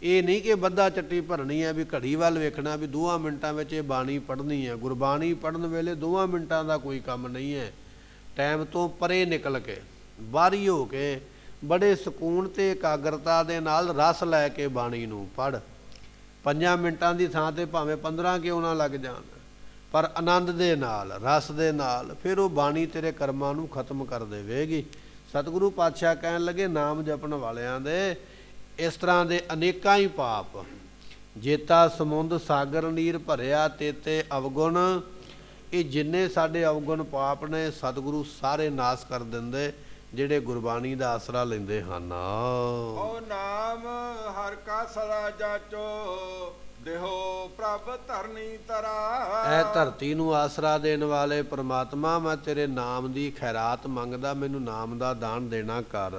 ਇਹ ਨਹੀਂ ਕਿ ਬੱਧਾ ਚੱਟੀ ਭਰਨੀ ਹੈ, ਵੀ ਘੜੀ ਵੱਲ ਵੇਖਣਾ, ਵੀ 2 ਮਿੰਟਾਂ ਵਿੱਚ ਇਹ ਬਾਣੀ ਪੜ੍ਹਨੀ ਹੈ। ਗੁਰਬਾਣੀ ਪੜ੍ਹਨ ਵੇਲੇ 2 ਮਿੰਟਾਂ ਦਾ ਕੋਈ ਕੰਮ ਨਹੀਂ ਹੈ। ਟਾਈਮ ਤੋਂ ਪਰੇ ਨਿਕਲ ਕੇ, ਬਾਹਰੀ ਹੋ ਕੇ, ਬੜੇ ਸਕੂਨ ਤੇ ਇਕਾਗਰਤਾ ਦੇ ਨਾਲ ਰਸ ਲੈ ਕੇ ਬਾਣੀ ਨੂੰ ਪੜ੍ਹ। 5 ਮਿੰਟਾਂ ਦੀ ਥਾਂ ਤੇ ਭਾਵੇਂ 15 ਕਿਉਂ ਨਾ ਲੱਗ ਜਾਣ, ਪਰ ਆਨੰਦ ਦੇ ਨਾਲ, ਰਸ ਦੇ ਨਾਲ, ਫਿਰ ਉਹ ਬਾਣੀ ਤੇਰੇ ਕਰਮਾਂ ਨੂੰ ਖਤਮ ਕਰ ਦੇਵੇਗੀ। ਸਤਿਗੁਰੂ ਪਾਤਸ਼ਾਹ ਕਹਿਣ ਲੱਗੇ ਨਾਮ ਜਪਣ ਵਾਲਿਆਂ ਦੇ ਇਸ ਤਰ੍ਹਾਂ ਦੇ ਅਨੇਕਾਂ ਹੀ ਪਾਪ। ਜੇਤਾ ਸਮੁੰਦ ਸਾਗਰ ਨੀਰ ਭਰਿਆ ਤੇਤੇ ਅਵਗੁਣ। ਇਹ ਜਿੰਨੇ ਸਾਡੇ ਅਵਗੁਣ ਪਾਪ ਨੇ ਸਤਿਗੁਰੂ ਸਾਰੇ ਨਾਸ ਕਰ ਦਿੰਦੇ ਜਿਹੜੇ ਗੁਰਬਾਣੀ ਦਾ ਆਸਰਾ ਲੈਂਦੇ ਹਨ। ਓ ਨਾਮ ਹਰ ਕਾ ਸਦਾ ਜਾਚੋ, ਦੇਹੋ ਪ੍ਰਭ ਧਰਨੀ ਤਰਾ। ਐ ਧਰਤੀ ਨੂੰ ਆਸਰਾ ਦੇਣ ਵਾਲੇ ਪ੍ਰਮਾਤਮਾ, ਮੈਂ ਤੇਰੇ ਨਾਮ ਦੀ ਖੈਰਾਤ ਮੰਗਦਾ, ਮੈਨੂੰ ਨਾਮ ਦਾ ਦਾਨ ਦੇਣਾ ਕਰ।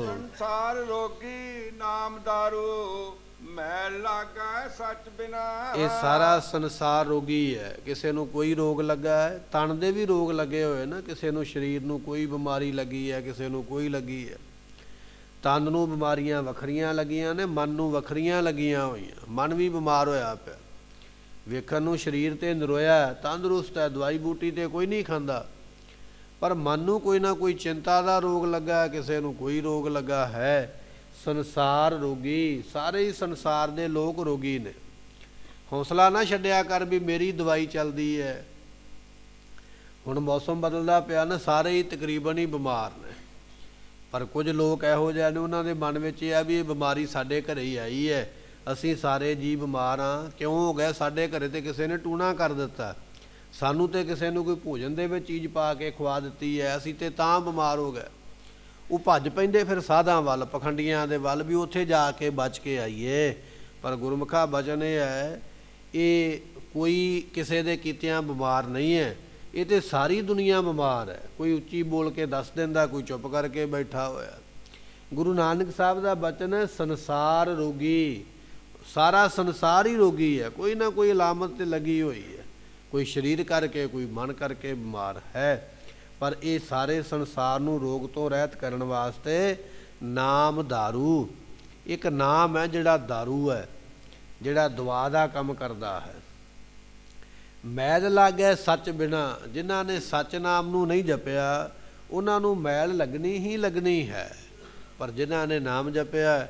ਸੰਸਾਰ ਰੋਗੀ ਨਾਮ ਦਾਰੂ, ਮੈਲ ਲਾਗੈ ਸੱਚ ਬਿਨਾ। ਇਹ ਸਾਰਾ ਸੰਸਾਰ ਰੋਗੀ ਹੈ। ਕਿਸੇ ਨੂੰ ਕੋਈ ਰੋਗ ਲੱਗਾ ਹੈ, ਤਨ ਦੇ ਵੀ ਰੋਗ ਲੱਗੇ ਹੋਏ ਨਾ, ਕਿਸੇ ਨੂੰ ਸਰੀਰ ਨੂੰ ਕੋਈ ਬਿਮਾਰੀ ਲੱਗੀ ਹੈ, ਕਿਸੇ ਨੂੰ ਕੋਈ ਲੱਗੀ ਹੈ। ਤਨ ਨੂੰ ਬਿਮਾਰੀਆਂ ਵੱਖਰੀਆਂ ਲੱਗੀਆਂ ਨੇ, ਮਨ ਨੂੰ ਵੱਖਰੀਆਂ ਲੱਗੀਆਂ ਹੋਈਆਂ। ਮਨ ਵੀ ਬਿਮਾਰ ਹੋਇਆ ਪਿਆ, ਵੇਖਣ ਨੂੰ ਸਰੀਰ ਤੇ ਨਰੋਇਆ, ਤੰਦਰੁਸਤ ਹੈ, ਦਵਾਈ ਬੂਟੀ ਤੇ ਕੋਈ ਨਹੀਂ ਖਾਂਦਾ, ਪਰ ਮਨ ਨੂੰ ਕੋਈ ਨਾ ਕੋਈ ਚਿੰਤਾ ਦਾ ਰੋਗ ਲੱਗਾ, ਕਿਸੇ ਨੂੰ ਕੋਈ ਰੋਗ ਲੱਗਾ ਹੈ। ਸੰਸਾਰ ਰੋਗੀ, ਸਾਰੇ ਹੀ ਸੰਸਾਰ ਦੇ ਲੋਕ ਰੋਗੀ ਨੇ। ਹੌਸਲਾ ਨਾ ਛੱਡਿਆ ਕਰ ਵੀ ਮੇਰੀ ਦਵਾਈ ਚੱਲਦੀ ਹੈ। ਹੁਣ ਮੌਸਮ ਬਦਲਦਾ ਪਿਆ ਨਾ, ਸਾਰੇ ਹੀ ਤਕਰੀਬਨ ਹੀ ਬਿਮਾਰ ਨੇ, ਪਰ ਕੁਝ ਲੋਕ ਇਹੋ ਜਿਹੇ ਨੇ, ਉਹਨਾਂ ਦੇ ਮਨ ਵਿੱਚ ਇਹ ਆ ਵੀ ਇਹ ਬਿਮਾਰੀ ਸਾਡੇ ਘਰੇ ਹੀ ਆਈ ਹੈ, ਅਸੀਂ ਸਾਰੇ ਜੀ ਬਿਮਾਰ ਹਾਂ। ਕਿਉਂ ਹੋ ਗਿਆ? ਸਾਡੇ ਘਰੇ ਤੇ ਕਿਸੇ ਨੇ ਟੂਣਾ ਕਰ ਦਿੱਤਾ, ਸਾਨੂੰ ਤੇ ਕਿਸੇ ਨੂੰ ਕੋਈ ਭੋਜਨ ਦੇ ਵਿੱਚ ਚੀਜ਼ ਪਾ ਕੇ ਖਵਾ ਦਿੱਤੀ ਹੈ, ਅਸੀਂ ਤੇ ਤਾਂ ਬਿਮਾਰ ਹੋ ਗਏ। ਉਹ ਭੱਜ ਪੈਂਦੇ ਫਿਰ ਸਾਧਾਂ ਵੱਲ, ਪਖੰਡੀਆਂ ਦੇ ਵੱਲ, ਵੀ ਉੱਥੇ ਜਾ ਕੇ ਬਚ ਕੇ ਆਈਏ। ਪਰ ਗੁਰਮੁਖਾ ਬਚਨ ਇਹ ਹੈ, ਇਹ ਕੋਈ ਕਿਸੇ ਦੇ ਕੀਤਿਆਂ ਬਿਮਾਰ ਨਹੀਂ ਹੈ, ਇਹ ਤੇ ਸਾਰੀ ਦੁਨੀਆ ਬਿਮਾਰ ਹੈ। ਕੋਈ ਉੱਚੀ ਬੋਲ ਕੇ ਦੱਸ ਦਿੰਦਾ, ਕੋਈ ਚੁੱਪ ਕਰਕੇ ਬੈਠਾ ਹੋਇਆ। ਗੁਰੂ ਨਾਨਕ ਸਾਹਿਬ ਦਾ ਬਚਨ ਹੈ, ਸੰਸਾਰ ਰੋਗੀ, ਸਾਰਾ ਸੰਸਾਰ ਹੀ ਰੋਗੀ ਹੈ। ਕੋਈ ਨਾ ਕੋਈ ਅਲਾਮਤ ਤੇ ਲੱਗੀ ਹੋਈ ਹੈ, ਕੋਈ ਸਰੀਰ ਕਰਕੇ, ਕੋਈ ਮਨ ਕਰਕੇ ਬਿਮਾਰ ਹੈ। ਪਰ ਇਹ ਸਾਰੇ ਸੰਸਾਰ ਨੂੰ ਰੋਗ ਤੋਂ ਰਹਿਤ ਕਰਨ ਵਾਸਤੇ ਨਾਮ ਦਾਰੂ, ਇੱਕ ਨਾਮ ਹੈ ਜਿਹੜਾ ਦਾਰੂ ਹੈ, ਜਿਹੜਾ ਦਵਾ ਦਾ ਕੰਮ ਕਰਦਾ ਹੈ। ਮੈਲ ਲੱਗੇ ਸੱਚ ਬਿਨਾ, ਜਿਨ੍ਹਾਂ ਨੇ ਸੱਚ ਨਾਮ ਨੂੰ ਨਹੀਂ ਜਪਿਆ ਉਹਨਾਂ ਨੂੰ ਮੈਲ ਲੱਗਣੀ ਹੀ ਲੱਗਣੀ ਹੈ, ਪਰ ਜਿਨ੍ਹਾਂ ਨੇ ਨਾਮ ਜਪਿਆ